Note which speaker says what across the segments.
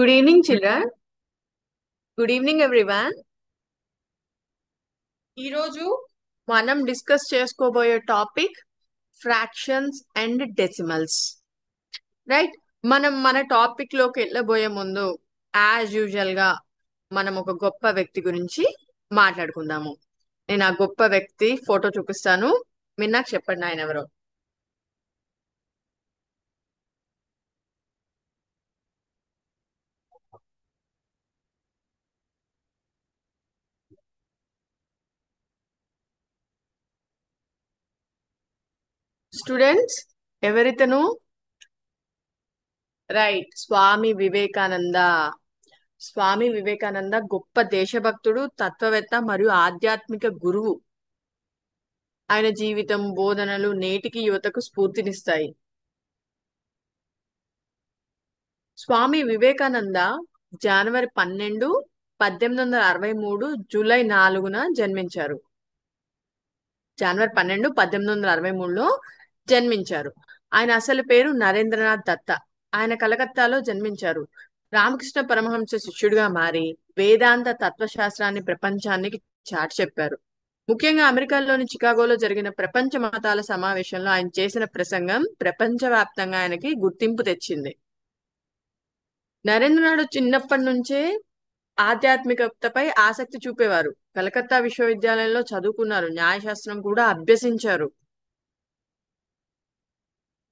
Speaker 1: Good evening, children. Good evening, everyone. ఈరోజు మనం discuss చేసుకోబోయే topic fractions and decimals. Right, మన టాపిక్ లోకి వెళ్ళబోయే ముందు యాజ్ యూజువల్ గా మనం ఒక గొప్ప వ్యక్తి గురించి మాట్లాడుకుందాము. నేను ఆ గొప్ప వ్యక్తి ఫోటో చూపిస్తాను, మీరు నాకు చెప్పండి ఆయన ఎవరో. స్టూడెంట్స్, ఎవరితను? రైట్, స్వామి వివేకానంద. స్వామి వివేకానంద గొప్ప దేశభక్తుడు, తత్వవేత్త మరియు ఆధ్యాత్మిక గురువు. ఆయన జీవితం, బోధనలు నేటికి యువతకు స్ఫూర్తినిస్తాయి. స్వామి వివేకానంద జనవరి 12, 1863 జూలై 4న జన్మించారు. జనవరి 12, 1863లో జన్మించారు. ఆయన అసలు పేరు నరేంద్రనాథ్ దత్త. ఆయన కలకత్తాలో జన్మించారు. రామకృష్ణ పరమహంస శిష్యుడిగా మారి వేదాంత తత్వశాస్త్రాన్ని ప్రపంచానికి చాటి చెప్పారు. ముఖ్యంగా అమెరికాలోని చికాగోలో జరిగిన ప్రపంచ మతాల సమావేశంలో ఆయన చేసిన ప్రసంగం ప్రపంచవ్యాప్తంగా ఆయనకి గుర్తింపు తెచ్చింది. నరేంద్రనాథ్ చిన్నప్పటి నుంచే ఆధ్యాత్మికతపై ఆసక్తి చూపేవారు. కలకత్తా విశ్వవిద్యాలయంలో చదువుకున్నారు, న్యాయశాస్త్రం కూడా అభ్యసించారు.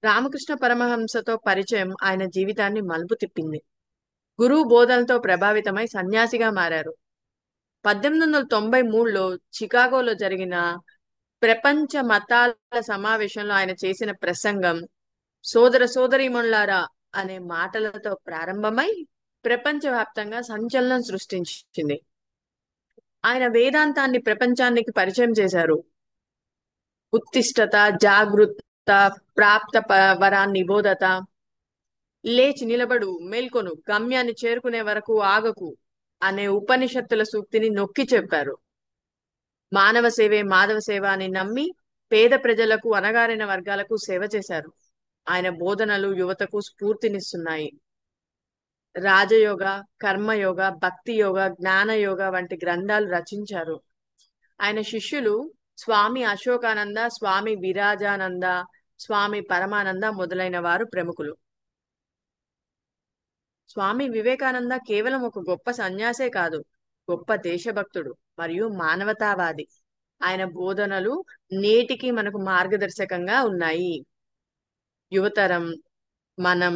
Speaker 1: రామకృష్ణ పరమహంసతో పరిచయం ఆయన జీవితాన్ని మలుపు తిప్పింది. గురువు బోధనలతో ప్రభావితమై సన్యాసిగా మారారు. 1893లో చికాగోలో జరిగిన ప్రపంచ మతాల సమావేశంలో ఆయన చేసిన ప్రసంగం సోదర సోదరీమణులారా అనే మాటలతో ప్రారంభమై ప్రపంచవ్యాప్తంగా సంచలనం సృష్టించింది. ఆయన వేదాంతాన్ని ప్రపంచానికి పరిచయం చేశారు. ఉత్తిష్టత, జాగృత, ప్రాప్త వరాన్ని నిబోధత, లేచి నిలబడు, మేల్కొను, గమ్యాన్ని చేరుకునే వరకు ఆగకు అనే ఉపనిషత్తుల సూక్తిని నొక్కి చెప్పారు. మానవ సేవే మాధవ సేవ అని నమ్మి పేద ప్రజలకు, అణగారిన వర్గాలకు సేవ చేశారు. ఆయన బోధనలు యువతకు స్ఫూర్తినిస్తున్నాయి. రాజయోగ, కర్మయోగ, భక్తి యోగ, జ్ఞానయోగ వంటి గ్రంథాలు రచించారు. ఆయన శిష్యులు స్వామి అశోకానంద, స్వామి విరాజానంద, స్వామి పరమానంద మొదలైన వారు ప్రముఖులు. స్వామి వివేకానంద కేవలం ఒక గొప్ప సన్యాసే కాదు, గొప్ప దేశభక్తుడు మరియు మానవతావాది. ఆయన బోధనలు నేటికి మనకు మార్గదర్శకంగా ఉన్నాయి. యువతరం మనం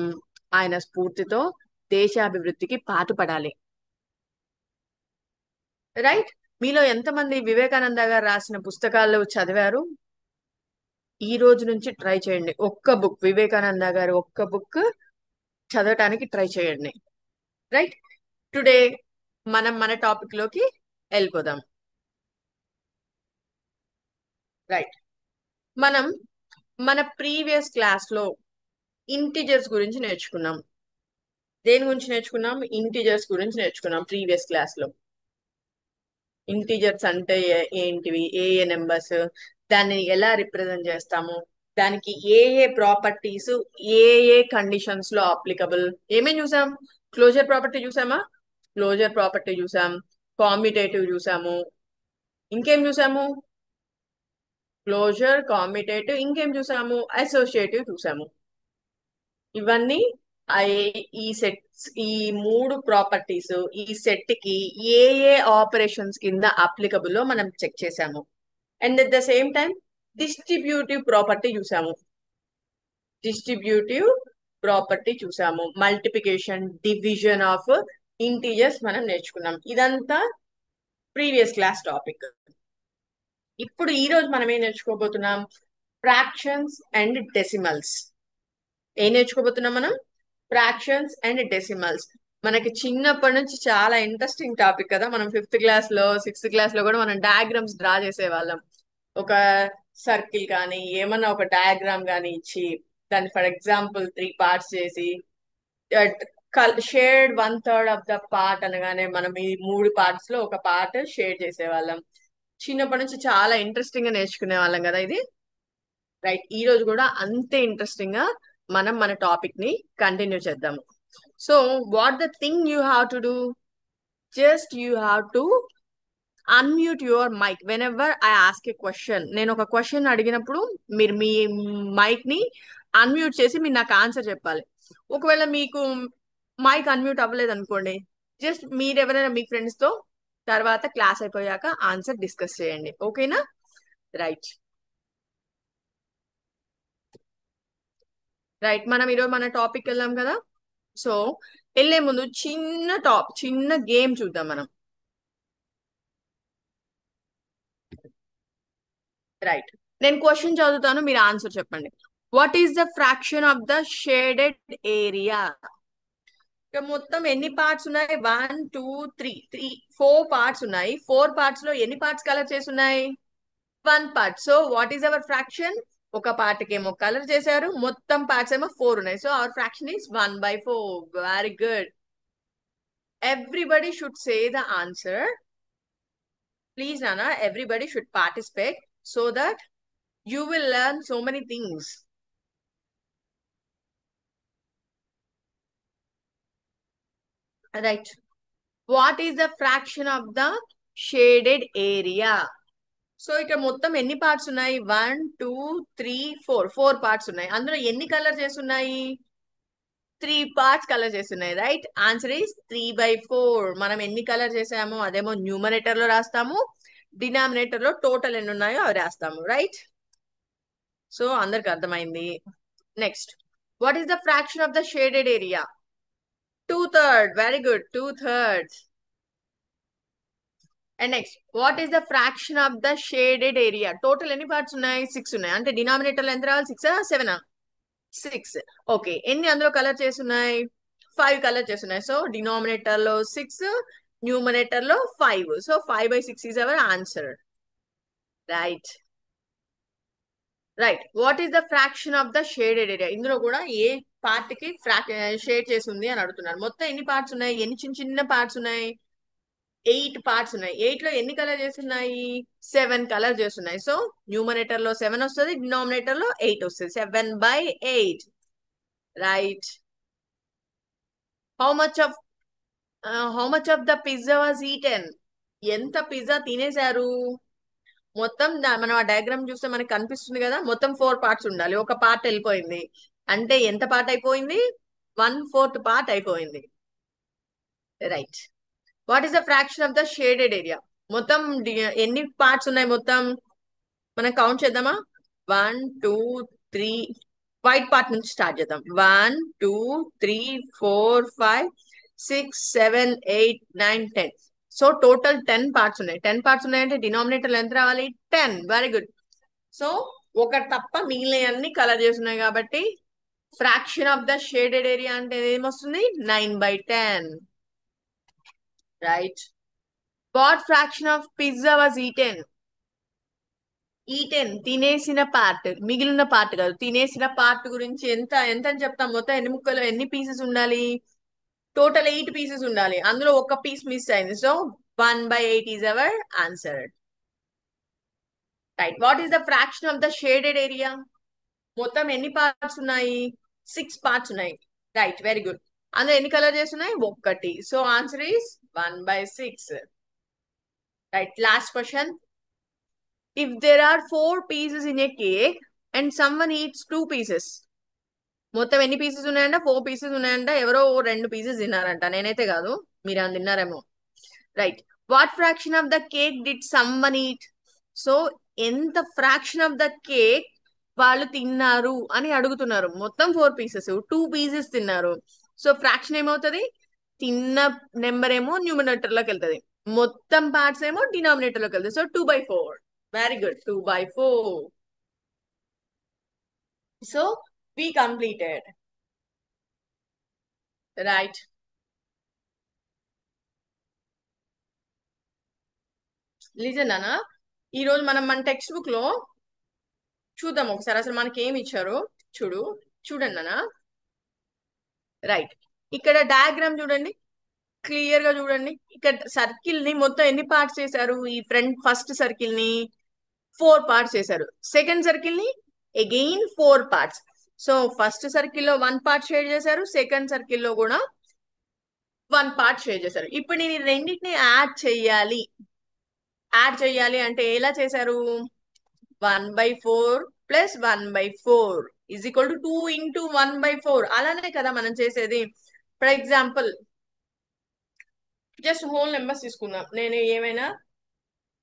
Speaker 1: ఆయన స్ఫూర్తితో దేశాభివృద్ధికి పాటుపడాలి. రైట్, మీలో ఎంతమంది వివేకానంద గారు రాసిన పుస్తకాలు చదివారు? ఈ రోజు నుంచి ట్రై చేయండి. ఒక్క బుక్, వివేకానంద గారు ఒక్క బుక్ చదవటానికి ట్రై చేయండి. రైట్, టుడే మన టాపిక్ లోకి వెళ్ళిపోదాం. రైట్, మనం మన ప్రీవియస్ క్లాస్ లో ఇంటిజర్స్ గురించి నేర్చుకున్నాం. దేని గురించి నేర్చుకున్నాం? ఇంటిజర్స్ గురించి నేర్చుకున్నాం ప్రీవియస్ క్లాస్ లో. ఇంటిజర్స్ అంటే ఏంటివి, ఏ ఏ నెంబర్స్, దాన్ని ఎలా రిప్రజెంట్ చేస్తాము, దానికి ఏ ఏ ప్రాపర్టీస్, ఏ ఏ కండిషన్స్ లో అప్లికబుల్, ఏమేం చూసాం? క్లోజర్ ప్రాపర్టీ చూసామా? క్లోజర్ ప్రాపర్టీ చూసాం, కామ్యుటేటివ్ చూసాము, ఇంకేం చూసాము? క్లోజర్, కామ్యుటేటివ్, ఇంకేం చూసాము? అసోసియేటివ్ చూసాము. ఇవన్నీ ఈ సెట్స్, ఈ మూడు ప్రాపర్టీస్ ఈ సెట్ కి ఏ ఏ ఆపరేషన్స్ కింద అప్లికబుల్ మనం చెక్ చేసాము. And at the same time distributive property చూసాము. డిస్ట్రిబ్యూటివ్ ప్రాపర్టీ చూసాము. మల్టిప్లికేషన్, డివిజన్ ఆఫ్ ఇంటీజర్స్ మనం నేర్చుకున్నాం. ఇదంతా ప్రీవియస్ క్లాస్ టాపిక్. ఇప్పుడు ఈ రోజు మనం ఏం నేర్చుకోబోతున్నాం? Fractions and decimals. ఏం నేర్చుకోబోతున్నాం మనం? Fractions and decimals. మనకి చిన్నప్పటి నుంచి చాలా ఇంట్రెస్టింగ్ టాపిక్ కదా. మనం 5th క్లాస్ లో, 6th క్లాస్ లో కూడా మనం డయాగ్రామ్స్ డ్రా చేసేవాళ్ళం. ఒక సర్కిల్ కానీ ఏమన్నా ఒక డయాగ్రామ్ కానీ ఇచ్చి దాన్ని ఫర్ ఎగ్జాంపుల్ 3 పార్ట్స్ చేసి షేడ్ 1/3 ఆఫ్ ద పార్ట్ అనగానే మనం ఈ 3 పార్ట్స్ లో ఒక పార్ట్ షేడ్ చేసేవాళ్ళం. చిన్నప్పటి నుంచి చాలా ఇంట్రెస్టింగ్ గా నేర్చుకునే వాళ్ళం కదా ఇది. రైట్, ఈ రోజు కూడా అంతే ఇంట్రెస్టింగ్ గా మనం మన టాపిక్ ని కంటిన్యూ చేద్దాము. So what the thing you have to do, just you have to unmute your mike whenever I ask a question. నేను ఒక క్వశ్చన్ అడిగినప్పుడు మీరు మీ మైక్ ని అన్మ్యూట్ చేసి మీరు నాకు ఆన్సర్ చెప్పాలి. ఒకవేళ మీకు మైక్ అన్మ్యూట్ అవ్వలేదు అనుకోండి, జస్ట్ మీరు ఎవరైనా మీ ఫ్రెండ్స్ తో తర్వాత క్లాస్ అయిపోయాక ఆన్సర్ డిస్కస్ చేయండి. ఓకేనా? రైట్ రైట్ మనం ఈరోజు మన టాపిక్ వెళ్దాం కదా. సో వెళ్లే ముందు చిన్న గేమ్ చూద్దాం మనం. రైట్, నేను క్వశ్చన్ చదువుతాను, మీరు ఆన్సర్ చెప్పండి. What is the fraction of the shaded area? ఇక మొత్తం ఎన్ని పార్ట్స్ ఉన్నాయి? 1 2 3 4 పార్ట్స్ ఉన్నాయి. 4 పార్ట్స్ లో ఎన్ని పార్ట్స్ కలర్ చేసి ఉన్నాయి? 1 part. So what is hour fraction? ఒక పార్ట్ కి ఏమో కలర్ చేశారు, మొత్తం పార్ట్స్ ఏమో 4 ఉన్నాయి. So our fraction is 1/4. Very good. Everybody should say the answer. Please Nana, everybody should participate so that you will learn so many things. Right. What is the fraction of the shaded area? So ఇక్కడ మొత్తం ఎన్ని parts ఉన్నాయి? 1 2 3 4. 4 parts ఉన్నాయి. అందులో ఎన్ని colour చేసి ఉన్నాయి? 3 parts colour చేస్తున్నాయి. Right, answer is 3/4. మనం ఎన్ని కలర్ చేసామో అదేమో న్యూమరేటర్ లో రాస్తాము, డినామినేటర్ లో టోటల్ ఎన్ని ఉన్నాయో అవి రాస్తాము. రైట్, సో అందరికి అర్థమైంది. Next, what is the fraction of the shaded area? 2/3. Very good, 2/3. And next, what is the fraction of the shaded area? Total ఎన్ని పార్ట్స్ ఉన్నాయి? 6 ఉన్నాయి. అంటే డినామినేటర్ లో ఎంత రావాలి? 6 7? 6. ఓకే, ఎన్ని అందులో కలర్ చేస్తున్నాయి? 5 కలర్ చేస్తున్నాయి. సో డినామినేటర్ లో 6, న్యూమరేటర్ లో 5. So 5/6 is our answer. Right right. What is the fraction of the shaded area? ఇందులో కూడా ఏ పార్ట్ కి షేడ్ చేసి ఉంది అని అడుగుతున్నారు. మొత్తం ఎన్ని పార్ట్స్ ఉన్నాయి? ఎన్ని చిన్న చిన్న పార్ట్స్ ఉన్నాయి? 8 పార్ట్స్ ఉన్నాయి. 8 లో ఎన్ని కలర్ చేస్తున్నాయి? 7 కలర్ చేస్తున్నాయి. సో న్యూమరేటర్ లో 7 వస్తుంది, డినామినేటర్ లో 8 వస్తుంది. 7/8. Right. How much of the pizza was eaten? ఎంత పిజ్జా తినేశారు? మొత్తం మనం ఆ డయాగ్రామ్ చూస్తే మనకి కనిపిస్తుంది కదా, మొత్తం 4 పార్ట్స్ ఉండాలి, ఒక పార్ట్ వెళ్ళిపోయింది. అంటే ఎంత పార్ట్ అయిపోయింది? 1/4 పార్ట్ అయిపోయింది. Right. What is the fraction of the shaded area? మొత్తం ఎన్ని పార్ట్స్ ఉన్నాయి? మొత్తం మనం కౌంట్ చేద్దామా? 1 2 3. వైట్ పార్ట్ నుంచి స్టార్ట్ చేద్దాం. 1 2 3 4 5 6 7 8 9 10. సో టోటల్ 10 పార్ట్స్ ఉన్నాయి. 10 పార్ట్స్ ఉన్నాయంటే డినామినేటర్ ఎంత రావాలి? 10. Very good. సో ఒక తప్ప మిగిలిన అన్ని కలర్ చేస్తున్నాయి కాబట్టి fraction of the shaded area అంటే ఏమొస్తుంది? 9/10. Right. What fraction of pizza was eaten? తినేసిన పార్ట్, మిగిలిన పార్ట్ కాదు, తినేసిన పార్ట్ గురించి ఎంత ఎంత అని చెప్తాం. మొత్తం ఎన్ని ముక్కలు, ఎన్ని పీసెస్ ఉండాలి? టోటల్ 8 పీసెస్ ఉండాలి. అందులో ఒక పీస్ మిస్ అయింది. So 1/8 is our answer. Right. What is the fraction of the shaded area? మొత్తం ఎన్ని పార్ట్స్ ఉన్నాయి? 6 పార్ట్స్ ఉన్నాయి. Right, very good. అందులో ఎన్ని కలర్ చేస్తున్నాయి? 1. So answer is 1/6. Right, last question. If there are 4 pieces in a cake and someone eats 2 pieces, మొత్తం ఎన్ని pieces ఉన్నాయంట? 4 pieces ఉన్నాయంట. ఎవరో 2 pieces తిన్నారంట. నేనైతే కాదు, మీరు అని తిన్నారేమో. Right. What fraction of the cake did someone eat? So ఎంత ఫ్రాక్షన్ ఆఫ్ ద కేక్ వాళ్ళు తిన్నారు అని అడుగుతున్నారు. మొత్తం 4 pieces, 2 pieces తిన్నారు. సో ఫ్రాక్షన్ ఏమవుతుంది? తిన్న నెంబర్ ఏమో న్యూమినేటర్ లోకి వెళ్తుంది, మొత్తం పార్ట్స్ ఏమో డినామినేటర్ లోకి వెళ్తుంది. So 2/4. Very good, 2/4. So we completed. Right. Listen అన్న, ఈ రోజు మనం మన టెక్స్ట్ బుక్ లో చూద్దాం ఒకసారి అసలు మనకి ఏమి ఇచ్చారో. చూడండి అన్న. రైట్, ఇక్కడ డయాగ్రామ్ చూడండి, క్లియర్ గా చూడండి. ఇక్కడ సర్కిల్ ని మొత్తం ఎన్ని పార్ట్స్ చేశారు? ఈ ఫస్ట్ సర్కిల్ ని 4 పార్ట్స్ చేశారు. సెకండ్ సర్కిల్ ని again 4 parts. So first circle లో 1 పార్ట్ షేడ్ చేశారు, సెకండ్ సర్కిల్ లో కూడా వన్ పార్ట్ షేర్ చేశారు. ఇప్పుడు నేను ఈ రెండింటిని యాడ్ చెయ్యాలి అంటే ఎలా చేశారు? 1/4 plus 1/4 is equal to 2 into 1/4. అలానే కదా మనం చేసేది. For example just whole numbers తీసుకుందాం. నేను ఏమైనా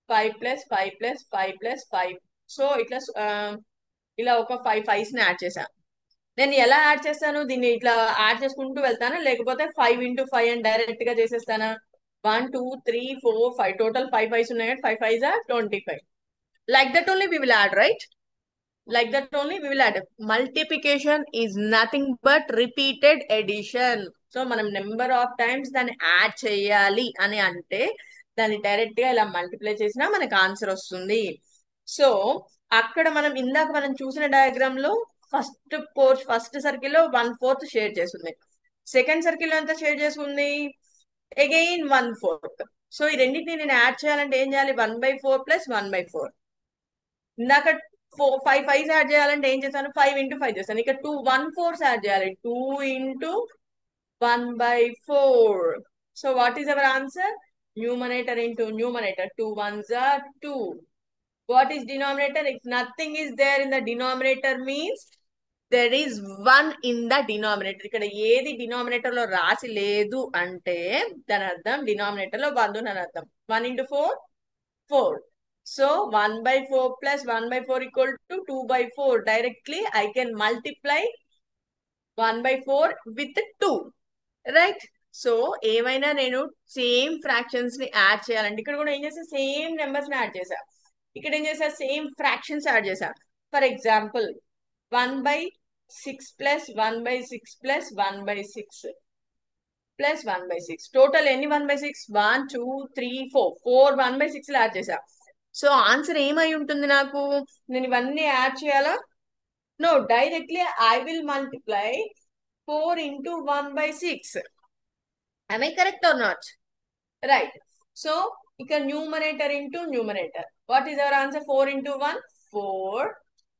Speaker 1: 5 ప్లస్ 5 ప్లస్ 5 ప్లస్ 5, సో ఇట్లా ఇలా ఒక 5 5s ని యాడ్ చేశాను. నేను ఎలా యాడ్ చేస్తాను? దీన్ని ఇట్లా యాడ్ చేసుకుంటూ వెళ్తానా, లేకపోతే 5 ఇంటూ 5 అని డైరెక్ట్ గా చేసేస్తానా? 1 2 3 4 5 టోటల్ 5 5s ఉన్నాయి. 5 5s are 25. Like that only we will add, right? Like that only we will add. Multiplication is nothing but repeated addition. So మనం నెంబర్ ఆఫ్ టైమ్స్ దాన్ని యాడ్ చేయాలి అని అంటే దాన్ని డైరెక్ట్ గా ఇలా మల్టిప్లై చేసినా మనకు ఆన్సర్ వస్తుంది. సో అక్కడ ఇందాక మనం చూసిన డయాగ్రామ్ లో ఫస్ట్ సర్కిల్ లో 1/4 షేర్ చేస్తుంది. సెకండ్ సర్కిల్ లో ఎంత షేర్ చేసుకుంది? అగైన్ 1/4. సో ఈ రెండింటిని నేను యాడ్ చేయాలంటే ఏం చేయాలి? 1/4 ప్లస్ 1/4. ఇందాక 5 5s యాడ్ చేయాలంటే ఏం చేశాను? 5 ఇంటూ 5 చేశాను. ఇక్కడ 2 1/4s యాడ్ చేయాలి. 2 into 1/4. So what is our answer? Numerator into numerator. 2 1s are 2. What is denominator? If nothing is there in the denominator means there is 1 in the denominator. ఇక్కడ ఏది denominator లో రాసి లేదు అంటే దాని అర్థం డినామినేటర్ లో 1 అని అర్థం. 1 into 4 4. So 1/4 plus 1/4 equal to 2/4. Directly I can multiply 1/4 with 2. Right. So ఏమైనా నేను సేమ్ ఫ్రాక్షన్స్ ని యాడ్ చేయాలంటే ఇక్కడ కూడా ఏం చేసా? సేమ్ నెంబర్స్ ని యాడ్ చేసా. ఇక్కడ ఏం చేసా? సేమ్ ఫ్రాక్షన్స్ యాడ్ చేసా. For example 1/6 plus 1/6 plus 1/6 plus 1/6. Total ఎన్ని 1/6? 1 2 3 4 4 1/6 యాడ్ చేసా. సో ఆన్సర్ ఏమై ఉంటుంది నాకు? నేను ఇవన్నీ యాడ్ చేయాలా? No, directly I will multiply 4 into 1/6. Am I correct or not? Right. So, ఇక్కడ numerator into numerator. What is our answer? 4 into 1? 4.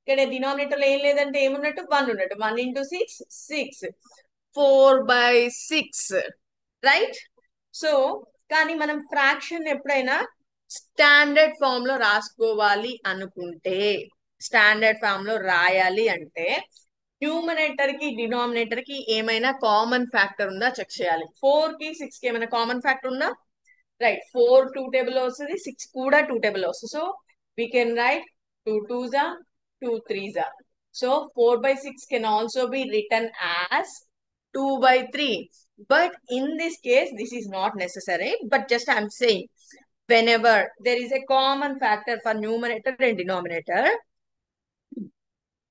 Speaker 1: ఇక్కడ denominator లో ఏం లేదంటే ఏమున్నట్టు? 1 ఉన్నట్టు. 1 into 6? 6. 4/6. Right? సో కానీ మనం ఫ్రాక్షన్ ఎప్పుడైనా స్టాండర్డ్ ఫామ్ లో రాసుకోవాలి అనుకుంటే, స్టాండర్డ్ ఫామ్ లో రాయాలి అంటే న్యూమరేటర్ కి డినామినేటర్ కి ఏమైనా కామన్ ఫ్యాక్టర్ ఉందా చెక్ చేయాలి. 4 కి 6 కి ఏమైనా కామన్ ఫ్యాక్టర్ ఉందా? రైట్. 4 2 టేబుల్ వస్తుంది, 6 కూడా 2 టేబుల్ వస్తుంది. So we can write 2 2s are 2 3s are. So 4/6 can also be written as 2/3. But in this case, this is not necessary. But just I am saying, whenever there is a common factor for numerator and denominator,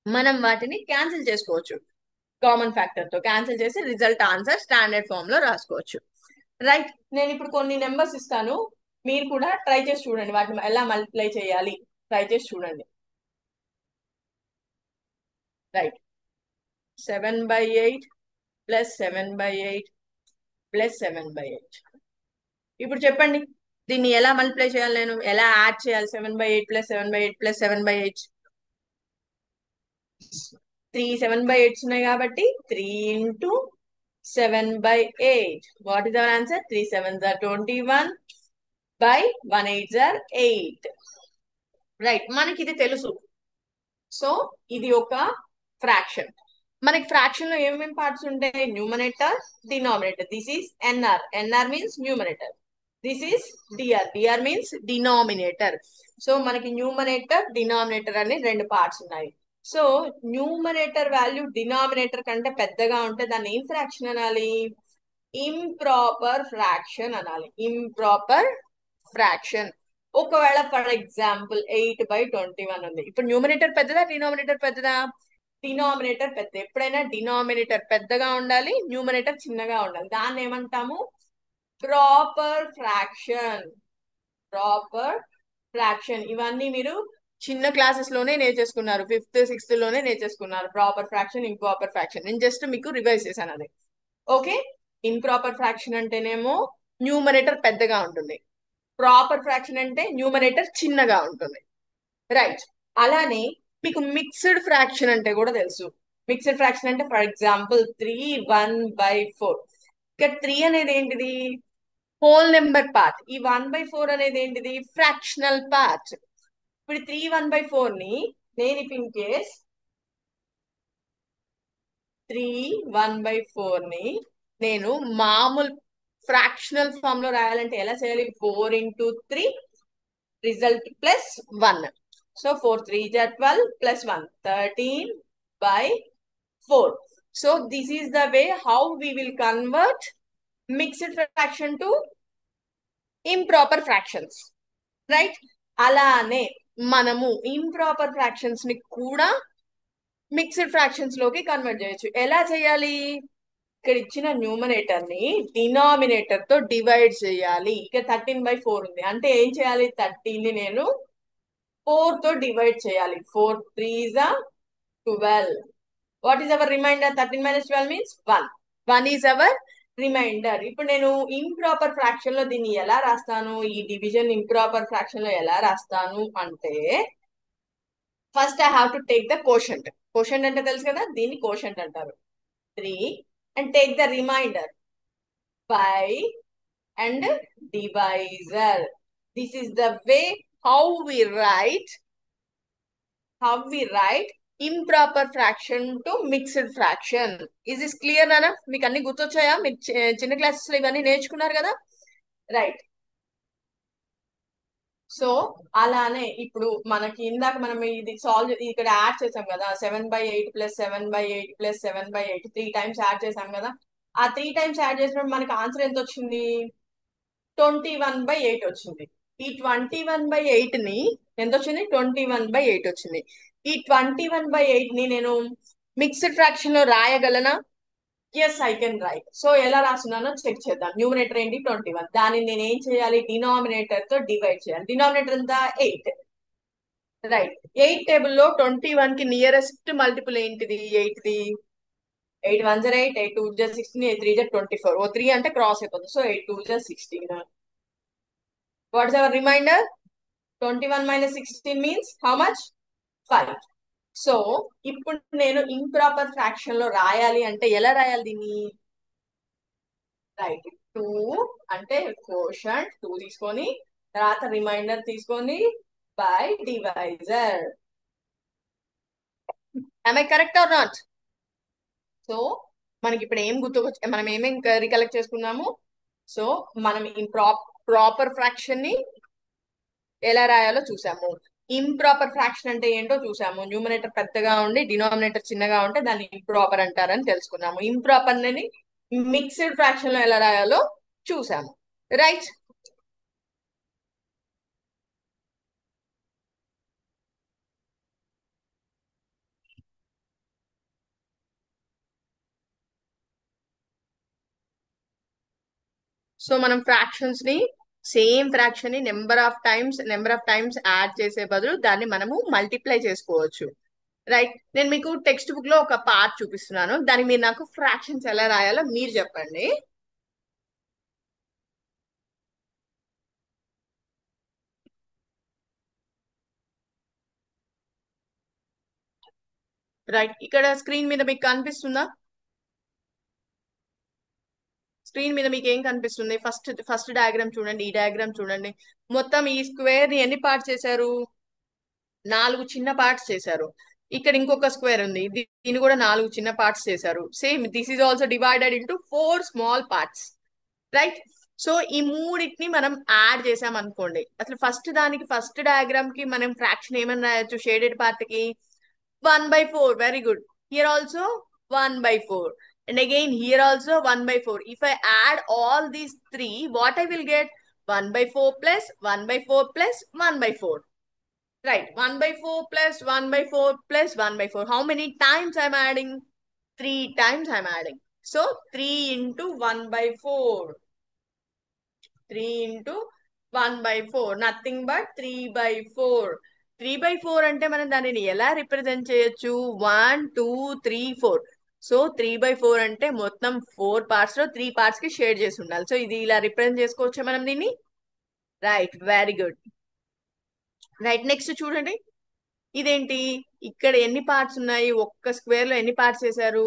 Speaker 1: మనం వాటిని cancel చేసుకోవచ్చు. Common factor తో cancel చేసి result answer standard form లో రాసుకోవచ్చు. Right. నేను ఇప్పుడు కొన్ని నెంబర్స్ ఇస్తాను, మీరు కూడా ట్రై చేసి చూడండి వాటిని ఎలా మల్టిప్లై చేయాలి. ట్రై చేసి చూడండి. రైట్. 7/8 plus 7/8 plus 7/8. ఇప్పుడు చెప్పండి దీన్ని ఎలా మల్టిప్లై చేయాలి, నేను ఎలా యాడ్ చేయాలి? 7/8 ప్లస్ 7/8 ప్లస్ 7/8. 3 7/8 ఉన్నాయి కాబట్టి 3 into 7/8. What is our answer? 3 7s are 21 by 1 8s are 8. Right. మనకి ఇది తెలుసు. సో ఇది ఒక ఫ్రాక్షన్. మనకి ఫ్రాక్షన్ లో ఏమేమి పార్ట్స్ ఉంటాయి? Numerator, denominator. This is NR. NR means numerator. This is DR. DR means denominator. So మనకి న్యూమరేటర్, డినామినేటర్ అని రెండు పార్ట్స్ ఉన్నాయి. సో న్యూమరేటర్ వాల్యూ డినామినేటర్ కంటే పెద్దగా ఉంటే దాన్ని ఏం ఫ్రాక్షన్ అనాలి? ఇంప్రాపర్ ఫ్రాక్షన్ అనాలి. Improper fraction. ఒకవేళ ఫర్ ఎగ్జాంపుల్ 8/21 ఉంది. ఇప్పుడు న్యూమరేటర్ పెద్దదా, డినామినేటర్ పెద్దదా? డినామినేటర్ పెద్ద. ఎప్పుడైనా డినామినేటర్ పెద్దగా ఉండాలి, న్యూమరేటర్ చిన్నగా ఉండాలి. దాన్ని ఏమంటాము? Proper fraction. Proper fraction. ఇవన్నీ మీరు చిన్న క్లాసెస్ లోనే నేర్చేసుకున్నారు, 5th 6th లోనే నేర్చేసుకున్నారు. Proper fraction, improper fraction. నేను జస్ట్ మీకు రివైజ్ చేశాను అది. ఓకే. ఇంప్రాపర్ ఫ్రాక్షన్ అంటేనేమో న్యూమరేటర్ పెద్దగా ఉంటుంది, ప్రాపర్ ఫ్రాక్షన్ అంటే న్యూమరేటర్ చిన్నగా ఉంటుంది. రైట్. అలానే మీకు మిక్స్డ్ ఫ్రాక్షన్ అంటే కూడా తెలుసు. మిక్స్డ్ ఫ్రాక్షన్ అంటే ఫర్ ఎగ్జాంపుల్ 3 1/4. ఇక్కడ 3 అనేది ఏంటిది? Whole number part. ఈ 1/4 అనేది ఏంటిది? Fractional part. ఇప్పుడు 3 1/4 ని నేను ఇఫ్ ఇన్ కేస్ 3 1/4 ని నేను మామూలు ఫ్రాక్షనల్ ఫామ్ లో రాయాలంటే ఎలా చేయాలి? 4 × 3 result plus 1. So 4 3 12 plus 1 13/4. So this is the way how we will convert mixed fraction to improper fractions, right? అలానే మనము ఇంప్రాపర్ ఫ్రాక్షన్స్ ని కూడా మిక్స్డ్ ఫ్రాక్షన్స్ లోకి కన్వర్ట్ చేయొచ్చు. ఎలా చేయాలి? ఇక్కడ ఇచ్చిన న్యూమరేటర్ ని డినామినేటర్ తో డివైడ్ చేయాలి. ఇక 13/4 ఉంది అంటే ఏం చేయాలి? 13 ని నేను 4 తో డివైడ్ చేయాలి. 4 3s are 12. What is our reminder? 13 - 12 means 1. 1 is our reminder. ఇప్పుడు నేను ఇంప్రాపర్ ఫ్రాక్షన్ లో దీన్ని ఎలా రాస్తాను? ఈ డివిజన్ ఇంప్రాపర్ ఫ్రాక్షన్ లో ఎలా రాస్తాను అంటే first I have to take the quotient. Quotient అంటే తెలుసు కదా, దీన్ని కోషంట్ అంటారు. 3 and take the reminder 5 and divisor. This is the way how we write improper fraction to mixed fraction. Is this clear, Nana? మీకు అన్ని గుర్తొచ్చాయా? మీరు చిన్న classes లో ఇవన్నీ నేర్చుకున్నారు కదా, రైట్? సో అలానే ఇప్పుడు మనకి ఇందాక మనం ఇది సాల్వ్ ఇక్కడ యాడ్ చేసాం కదా, 7/8 + 7/8 + 7/8 3 టైమ్స్ యాడ్ చేసాం కదా. ఆ 3 టైమ్స్ యాడ్ చేసినప్పుడు మనకి ఆన్సర్ ఎంత వచ్చింది? 21/8 వచ్చింది. ఈ 21/8 ని ఎంత వచ్చింది? 21/8 వచ్చింది. ఈ 21/8 ని నేను మిక్స్డ్ ఫ్రాక్షన్ లో రాయగలనా? Yes, I can write. So ఎలా రాస్తున్నానో చెక్ చేద్దాం. న్యూమరేటర్ ఏంటి? 21. దానిని నేను ఏం చేయాలి? డినామినేటర్ తో డివైడ్ చేయాలి. డినామినేటర్ ఎంత? 8, రైట్? 8 టేబుల్ లో 21 కి నియరెస్ట్ మల్టిపుల్ ఏంటిది? 8 ది. 8 1 జర్ 8, 8 2 జర్ 16, 8 3 జర్ 24. ఓ 3 అంటే క్రాస్ అయిపోతుంది. సో 8 2 జర్ 16. What is our reminder? 21 - 16 means how much? 5. So ఇప్పుడు నేను ఇంప్రాపర్ ఫ్రాక్షన్ లో రాయాలి అంటే ఎలా రాయాలి దీన్ని? రైట్, 2 అంటే కోషంట్ 2 తీసుకొని తర్వాత రిమైండర్ తీసుకొని by divisor. am I correct or not? So మనకి ఇప్పుడు ఏం మనం ఏమేం రికలెక్ట్ చేసుకున్నాము? సో మనం ప్రాపర్ ఫ్రాక్షన్ ని ఎలా రాయాలో చూసాము. ఇంప్రాపర్ ఫ్రాక్షన్ అంటే ఏంటో చూసాము. న్యూమరేటర్ పెద్దగా ఉండి డినామినేటర్ చిన్నగా ఉంటే దాన్ని ఇంప్రాపర్ అంటారని తెలుసుకున్నాము. ఇంప్రాపర్ ని మిక్స్డ్ ఫ్రాక్షన్ లో ఎలా రాయాలో చూసాము, రైట్? సో మనం ఫ్రాక్షన్స్ ని సేమ్ ఫ్రాక్షన్ ని నెంబర్ ఆఫ్ టైమ్స్ యాడ్ చేసే బదులు దాన్ని మనము మల్టిప్లై చేసుకోవచ్చు, రైట్? నేను మీకు టెక్స్ట్ బుక్ లో ఒక పార్ట్ చూపిస్తున్నాను. దానికి మీరు నాకు ఫ్రాక్షన్స్ ఎలా రాయాలో మీరు చెప్పండి. రైట్, ఇక్కడ స్క్రీన్ మీద మీకు కనిపిస్తుందా? స్క్రీన్ మీద మీకు ఏం కనిపిస్తుంది? ఫస్ట్ డయాగ్రామ్ చూడండి. ఈ డయాగ్రామ్ చూడండి. మొత్తం ఈ స్క్వేర్ ని ఎన్ని పార్ట్స్ చేశారు? 4 చిన్న పార్ట్స్ చేశారు. ఇక్కడ ఇంకొక స్క్వేర్ ఉంది, దీన్ని కూడా 4 చిన్న పార్ట్స్ చేశారు. Same this is also divided into 4 small parts, right? So ఈ మూడింటిని మనం యాడ్ చేసాం అనుకోండి. అసలు ఫస్ట్ డయాగ్రామ్ కి మనం ఫ్రాక్షన్ ఏమని రాయొచ్చు? షేడెడ్ పార్ట్ కి 1/4. Very good. Here also 1/4. And again here also 1/4. If I add all these three, what I will get? 1/4 plus 1/4 plus 1/4. Right. 1/4 plus 1/4 plus 1/4. How many times I'm adding? 3 times I'm adding. So 3 into 1/4. 3 into 1/4. Nothing but 3/4. 3/4 అంటే మనం దానిని ఎలా represent చేయొచ్చు? 1 2 3 4. So 3/4 అంటే మొత్తం 4 parts లో 3 parts కి share చేసి ఉండాలి. సో ఇది ఇలా రిప్రజెంట్ చేసుకోవచ్చా మనం దీన్ని? Right, very good. Right, next చూడండి. ఇదేంటి? ఇక్కడ ఎన్ని పార్ట్స్ ఉన్నాయి? ఒక్క స్క్వేర్ లో ఎన్ని పార్ట్స్ చేశారు?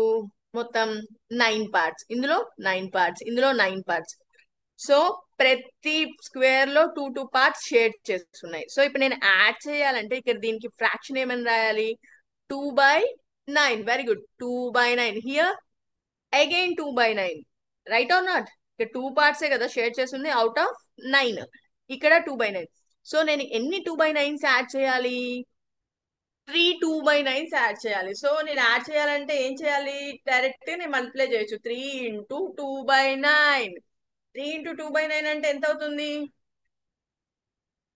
Speaker 1: మొత్తం 9 పార్ట్స్, ఇందులో 9 పార్ట్స్, ఇందులో 9 పార్ట్స్. సో ప్రతి స్క్వేర్ లో 2 2 పార్ట్స్ షేర్ చేస్తున్నాయి. సో ఇప్పుడు నేను యాడ్ చేయాలంటే ఇక్కడ దీనికి ఫ్రాక్షన్ ఏమని రాయాలి? 2/9. Very good. 2/9 here. Again 2/9. Right are not? ఇక్కడ 2 పార్ట్సే కదా షేర్ చేస్తుంది అవుట్ ఆఫ్ 9. ఇక్కడ 2/9. సో నేను ఎన్ని 2/9s యాడ్ చేయాలి? 3 2/9s యాడ్ చేయాలి. సో నేను యాడ్ చేయాలంటే ఏం చేయాలి? డైరెక్ట్ గా నేను మల్టిప్లై చేయొచ్చు. 3 × 2/9. 3 × 2/9 అంటే ఎంత అవుతుంది?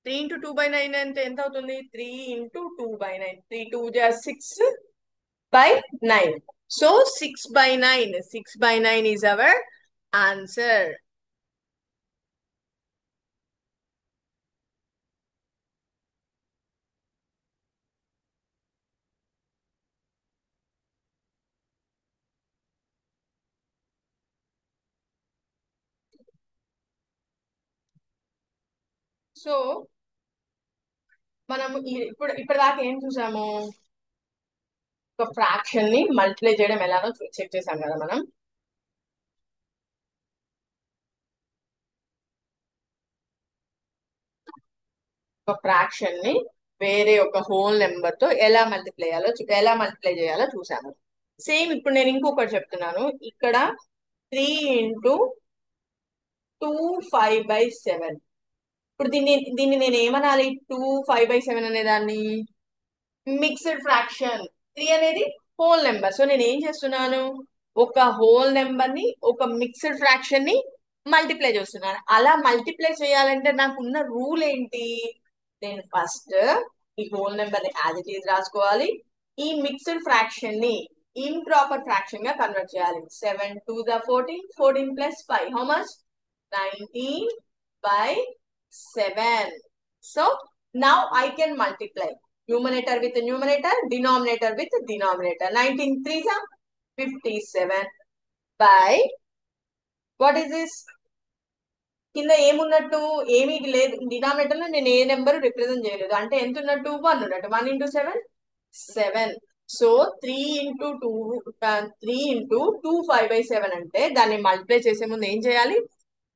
Speaker 1: 3 × 2/9 అంటే ఎంత అవుతుంది? 3 × 2/9. 3 2 6/9. So 6/9. 6/9 is our answer. So మనము ఇప్పటిదాకా ఏం చూసాము? ఒక ఫ్రాక్షన్ ని మల్టిప్లై చేయడం ఎలానో చెక్ చేసాం కదా మనం. ఒక ఫ్రాక్షన్ ని వేరే ఒక హోల్ నెంబర్ తో ఎలా మల్టిప్లై చేయాలో చూసాము. సేమ్ ఇప్పుడు నేను ఇంకొకటి చెప్తున్నాను. ఇక్కడ 3 × 2 5/7. ఇప్పుడు దీన్ని నేను ఏమనాలి? 2 5/7 అనే దాన్ని మిక్స్డ్ ఫ్రాక్షన్. 3 అనేది హోల్ నెంబర్. సో నేను ఏం చేస్తున్నాను? ఒక హోల్ నెంబర్ ని ఒక మిక్స్డ్ ఫ్రాక్షన్ ని మల్టిప్లై చేస్తున్నాను. అలా మల్టిప్లై చేయాలంటే నాకున్న రూల్ ఏంటి? నేను ఫస్ట్ ఈ హోల్ నెంబర్ ని యాజ్ ఇట్ ఈజ్ రాసుకోవాలి. ఈ మిక్స్డ్ ఫ్రాక్షన్ ని ఇంప్రాపర్ ఫ్రాక్షన్ గా కన్వర్ట్ చేయాలి. 7 2 14. 14 + 5 how much? 19/7. So now I can multiply numerator with numerator, denominator with denominator. 19 3s are 57 by what is this? కింద ఏమున్నట్టు? ఏమీ లేదు. డినామినేటర్ లో నేను ఏ నెంబర్ రిప్రజెంట్ చేయలేదు. అంటే ఎంత ఉన్నట్టు? 1 ఉన్నట్టు. 1 × 7 7. సో 3 × 2 5/7 అంటే దాన్ని మల్టిప్లై చేసే ముందు ఏం చేయాలి?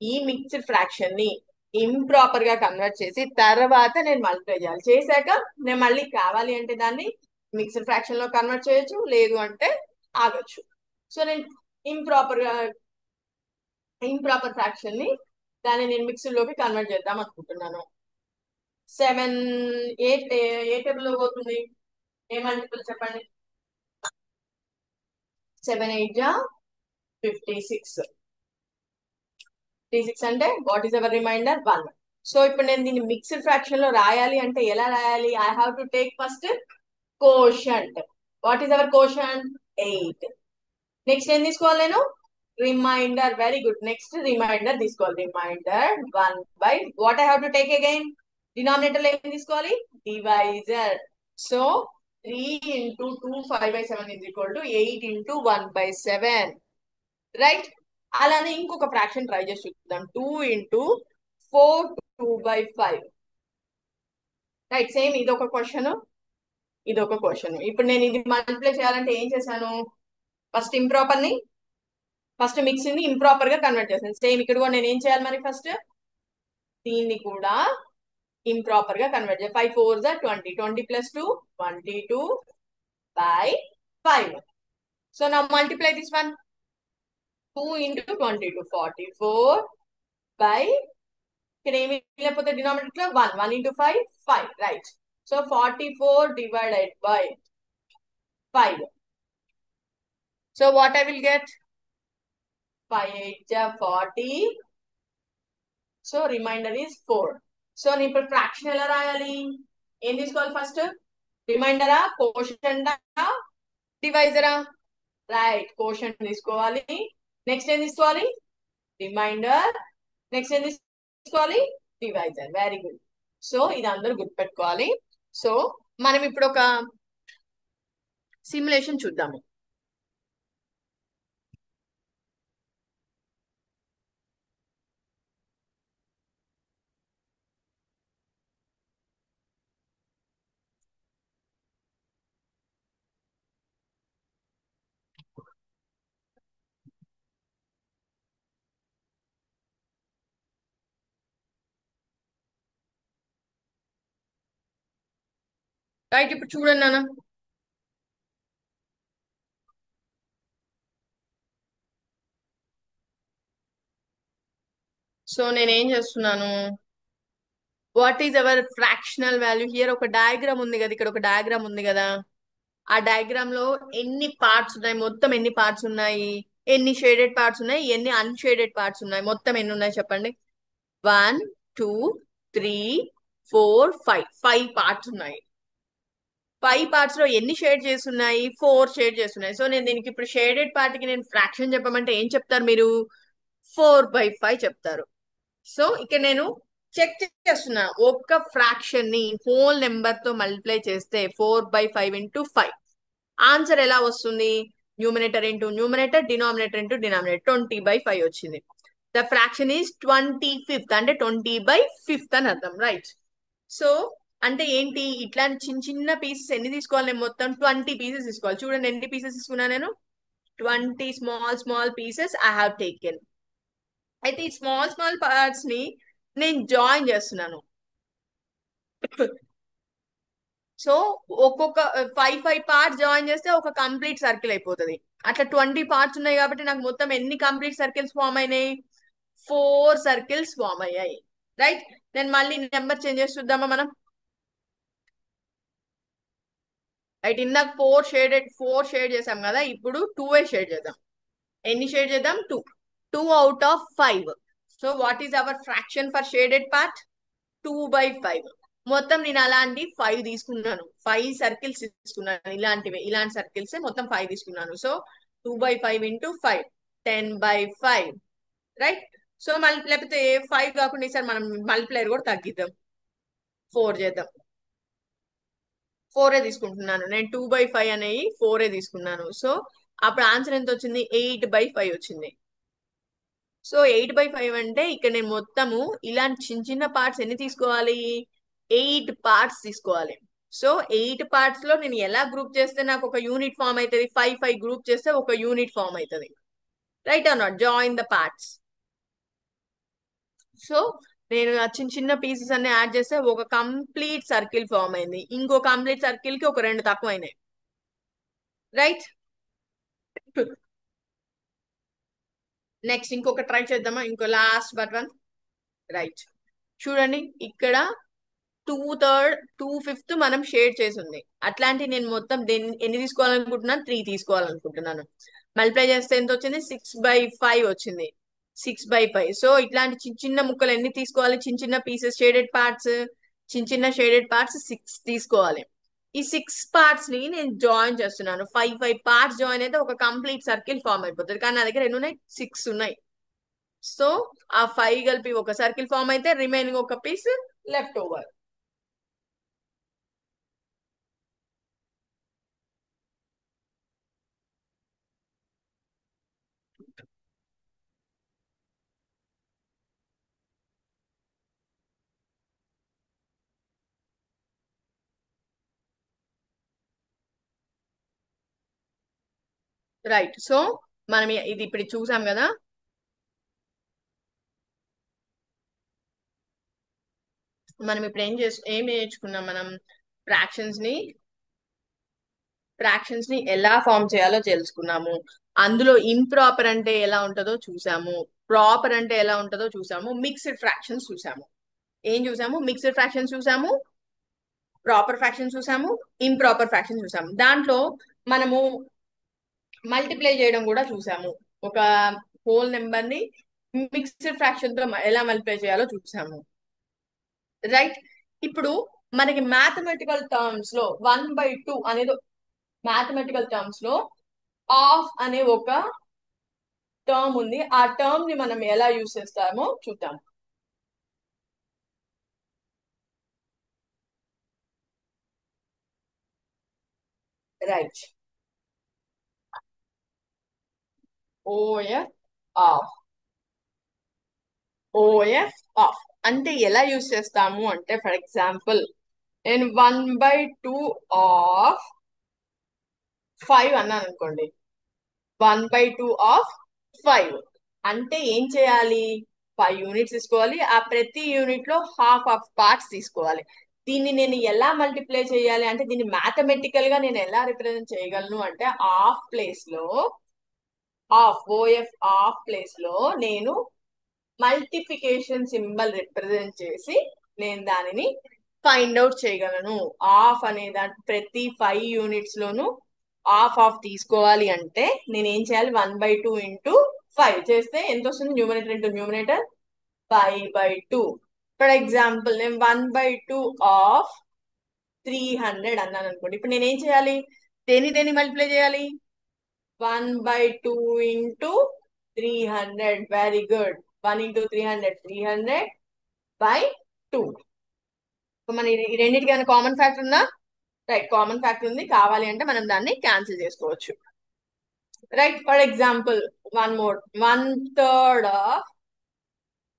Speaker 1: ఈ మిక్స్డ్ ఫ్రాక్షన్ ని ఇంప్రాపర్ గా కన్వర్ట్ చేసి తర్వాత నేను మల్టిప్లై చేయాలి. చేశాక నేను మళ్ళీ కావాలి అంటే దాన్ని మిక్స్డ్ ఫ్రాక్షన్ లో కన్వర్ట్ చేయొచ్చు, లేదు అంటే ఆగొచ్చు. సో నేను ఇంప్రాపర్ ఫ్రాక్షన్ ని దాన్ని నేను మిక్స్డ్ లోకి కన్వర్ట్ చేద్దాం అనుకుంటున్నాను. 7 ఏ టేబుల్ లో పోతుంది? ఏ మల్టిపుల్ చెప్పండి? 7 8 జా 56. 56 అంటే what is our reminder? 1. So ఇప్పుడు నేను దీన్ని మిక్స్డ్ ఫ్రాక్షన్ లో రాయాలి అంటే ఎలా రాయాలి? I have to take first quotient. What is our quotient? 8. Next ఏం తీసుకోవాలి నేను? Remainder. Very good. Next remainder తీసుకోవాలి. Remainder 1 what I have to take again? Denominator లో ఏం తీసుకోవాలి? డివైజర్. సో 3 × 2 5/7 = 8 × 1/7. రైట్. అలానే ఇంకొక ఫ్రాక్షన్ ట్రై చేసి చూద్దాం. 2 × 4 2/5. రైట్. సేమ్ ఇదొక క్వశ్చన్, ఇదొక క్వశ్చన్. ఇప్పుడు నేను ఇది మల్టిప్లై చేయాలంటే ఏం చేశాను? ఫస్ట్ మిక్సింగ్ ని ఇంప్రాపర్ గా కన్వర్ట్ చేశాను. సేమ్ ఇక్కడ కూడా నేను ఏం చేయాలి మరి? ఫస్ట్ దీన్ని కూడా ఇంప్రాపర్ గా కన్వర్ట్ చేయాలి. 5 4s are 20. 20 + 2 22/5. So now multiply this one. 2 × 22 44 by ఇక్కడ ఏమి లేకపోతే డినామినేటర్ లో 1 1 × 5 5. Right. So 44 divided by 5. So what I will get? 5 8 40. So reminder is 4. So నేను ఇప్పుడు ఫ్రాక్షన్ ఎలా రాయాలి? ఏం తీసుకోవాలి ఫస్ట్? రిమైండరా, కోషంటా, డివైజరా? రైట్. కోషంట్ తీసుకోవాలి. నెక్స్ట్ ఏం తీసుకోవాలి? రిమైండర్. నెక్స్ట్ ఏం తీసుకోవాలి? డివైజర్. Very good. సో ఇది అందరూ గుర్తుపెట్టుకోవాలి. సో మనం ఇప్పుడు ఒక సిమ్యులేషన్ చూద్దాము. రైట్, ఇప్పుడు చూడండి నాన్న. సో నేను ఏం చేస్తున్నాను, what is our fractional value here. ఒక డయాగ్రామ్ ఉంది కదా, ఇక్కడ ఒక డయాగ్రామ్ ఉంది కదా. ఆ డయాగ్రామ్ లో ఎన్ని పార్ట్స్ ఉన్నాయి, మొత్తం ఎన్ని పార్ట్స్ ఉన్నాయి, ఎన్ని షేడెడ్ పార్ట్స్ ఉన్నాయి, ఎన్ని అన్షేడెడ్ పార్ట్స్ ఉన్నాయి, మొత్తం ఎన్ని ఉన్నాయి చెప్పండి. 1 2 3 4 5, 5 పార్ట్స్ ఉన్నాయి. 5 పార్ట్స్ లో ఎన్ని షేడ్ చేస్తున్నాయి, 4 షేడ్ చేస్తున్నాయి. సో నేను దీనికి ఇప్పుడు షేడెడ్ పార్ట్ కి నేను ఫ్రాక్షన్ చెప్పమంటే ఏం చెప్తారు మీరు, 4/5 చెప్తారు. సో ఇక్కడ నేను చెక్ చేస్తున్నా, ఒక్క ఫ్రాక్షన్ ని హోల్ నెంబర్ తో మల్టిప్లై చేస్తే 4/5 × 5 ఆన్సర్ ఎలా వస్తుంది, numerator into numerator, denominator into denominator, 20/5 వచ్చింది. ద ఫ్రాక్షన్ ఈస్ 25th, అంటే 20/5 అని అర్థం, రైట్. సో అంటే ఏంటి, ఇట్లాంటి చిన్న చిన్న పీసెస్ ఎన్ని తీసుకోవాలి, నేను మొత్తం 20 పీసెస్ తీసుకోవాలి. చూడండి ఎన్ని పీసెస్ తీసుకున్నా నేను, 20 small small pieces I have taken. అయితే ఈ స్మాల్ స్మాల్ పార్ట్స్ ని నేను జాయిన్ చేస్తున్నాను. సో ఒక్కొక్క 5 5 పార్ట్స్ జాయిన్ చేస్తే ఒక కంప్లీట్ సర్కిల్ అయిపోతుంది. అట్లా 20 పార్ట్స్ ఉన్నాయి కాబట్టి నాకు మొత్తం ఎన్ని కంప్లీట్ సర్కిల్స్ ఫామ్ అయినాయి, 4 సర్కిల్స్ ఫామ్ అయ్యాయి, రైట్. నేను మళ్ళీ నెంబర్ చేంజ్ చేసి చూద్దామా మనం. రైట్, ఇందాక 4 షేడ్ చేసాం కదా, ఇప్పుడు 2 షేడ్ చేద్దాం. ఎన్ని షేడ్ చేద్దాం, 2. 2 out of 5. So what is hour fraction for shaded part, 2/5. మొత్తం నేను అలాంటి 5 తీసుకున్నాను, 5 సర్కిల్స్ తీసుకున్నాను, ఇలాంటి సర్కిల్స్ మొత్తం 5 తీసుకున్నాను. So 2/5 × 5, 10/5, right. సో మళ్ళీ లేకపోతే 5 కాకుండా ఈసారి మనం మల్టిప్లైర్ కూడా తగ్గిద్దాం, 4 చేద్దాం. 4 తీసుకుంటున్నాను నేను, 2/5 అనేవి 4 తీసుకున్నాను. సో అప్పుడు ఆన్సర్ ఎంత వచ్చింది, 8/5 వచ్చింది. సో 8/5 అంటే ఇక్కడ నేను మొత్తము ఇలాంటి చిన్న చిన్న పార్ట్స్ ఎన్ని తీసుకోవాలి, 8 పార్ట్స్ తీసుకోవాలి. సో 8 పార్ట్స్ లో నేను ఎలా గ్రూప్ చేస్తే నాకు ఒక యూనిట్ ఫామ్ అవుతుంది, 5 5 గ్రూప్ చేస్తే ఒక యూనిట్ ఫామ్ అవుతుంది, right are not, join the parts. So నేను ఆ చిన్న చిన్న పీసెస్ అన్ని యాడ్ చేస్తే ఒక కంప్లీట్ సర్కిల్ ఫామ్ అయింది, ఇంకో కంప్లీట్ సర్కిల్ కి ఒక 2 తక్కువైనాయి, రైట్. నెక్స్ట్ ఇంకొక ట్రై చేద్దామా, ఇంకో లాస్ట్ బట్ వన్, రైట్. చూడండి ఇక్కడ 2/3 2/5 మనం షేడ్ చేసి ఉంది. అట్లాంటి నేను మొత్తం ఎన్ని తీసుకోవాలనుకుంటున్నాను, 3 తీసుకోవాలనుకుంటున్నాను. మల్టిప్లై చేస్తే ఎంత వచ్చింది, 6/5 వచ్చింది, 6/5. సో ఇట్లాంటి చిన్న చిన్న ముక్కలు ఎన్ని తీసుకోవాలి, చిన్న చిన్న పీసెస్ షేడెడ్ పార్ట్స్, చిన్న చిన్న షేడెడ్ పార్ట్స్ 6 తీసుకోవాలి. ఈ 6 పార్ట్స్ ని నేను జాయిన్ చేస్తున్నాను, 5 5 పార్ట్స్ జాయిన్ అయితే ఒక కంప్లీట్ సర్కిల్ ఫామ్ అయిపోతుంది. కానీ నా దగ్గర ఎన్ని ఉన్నాయి, 6 ఉన్నాయి. సో ఆ 5 కలిపి ఒక సర్కిల్ ఫామ్ అయితే రిమైనింగ్ ఒక piece left over. Right. So మనం ఇది ఇప్పుడు చూసాం కదా, మనం ఇప్పుడు ఏం నేర్చుకున్నాం మనం, ఫ్రాక్షన్స్ ని ఫ్రాక్షన్స్ ని ఎలా ఫామ్ చేయాలో తెలుసుకున్నాము. అందులో ఇంప్రాపర్ అంటే ఎలా ఉంటుందో చూసాము, ప్రాపర్ అంటే ఎలా ఉంటుందో చూసాము, మిక్స్డ్ ఫ్రాక్షన్స్ చూసాము. ఏం చూసాము, మిక్స్డ్ ఫ్రాక్షన్స్ చూసాము, ప్రాపర్ ఫ్రాక్షన్స్ చూసాము, ఇంప్రాపర్ ఫ్రాక్షన్స్ చూసాము. దాంట్లో మనము మల్టిప్లై చేయడం కూడా చూసాము, ఒక హోల్ నెంబర్ ని మిక్స్డ్ ఫ్రాక్షన్ తో ఎలా మల్టిప్లై చేయాలో చూసాము, రైట్. ఇప్పుడు మనకి మ్యాథమెటికల్ టర్మ్స్ లో 1/2 అనేది, మ్యాథమెటికల్ టర్మ్స్ లో ఆఫ్ అనే ఒక టర్మ్ ఉంది. ఆ టర్మ్ ని మనం ఎలా యూజ్ చేస్తామో చూద్దాం. Right, OF of, OF of అంటే ఎలా యూజ్ చేస్తాము అంటే, ఫర్ ఎగ్జాంపుల్ నేను 1/2 ఆఫ్ 5 అన్నాను అనుకోండి, 1/2 ఆఫ్ 5 అంటే ఏం చేయాలి, 5 యూనిట్స్ తీసుకోవాలి, ఆ ప్రతి యూనిట్ లో హాఫ్ ఆఫ్ పార్ట్స్ తీసుకోవాలి. దీన్ని నేను ఎలా మల్టిప్లై చేయాలి అంటే దీన్ని మ్యాథమెటికల్ గా నేను ఎలా రిప్రజెంట్ చేయగలను అంటే ఆఫ్ ప్లేస్ లో ఓఎఫ్ ఆఫ్ ప్లేస్ లో నేను మల్టిప్లికేషన్ సింబల్ రిప్రజెంట్ చేసి నేను దానిని ఫైండ్ అవుట్ చేయగలను. ఆఫ్ అనే దాని ప్రతి 5 యూనిట్స్ లోను ఆఫ్ తీసుకోవాలి అంటే నేను ఏం చేయాలి 1/2 ఇంటూ 5 చేస్తే ఎంత వస్తుంది numerator into numerator 5/2. For example నేను 1/2 ఆఫ్ 300 అన్నాను అనుకోండి. ఇప్పుడు నేను ఏం చేయాలి దేని మల్టిప్లై చేయాలి 1/2 ఇంటూ 300. Very good. 1 ఇంటూ 300 300/2. మన ఈ రెండింటికి ఏమైనా కామన్ ఫ్యాక్టర్ ఉందా? రైట్, కామన్ ఫ్యాక్టర్ ఉంది. కావాలి అంటే మనం దాన్ని క్యాన్సిల్ చేసుకోవచ్చు. Right, for example one more 1/3 of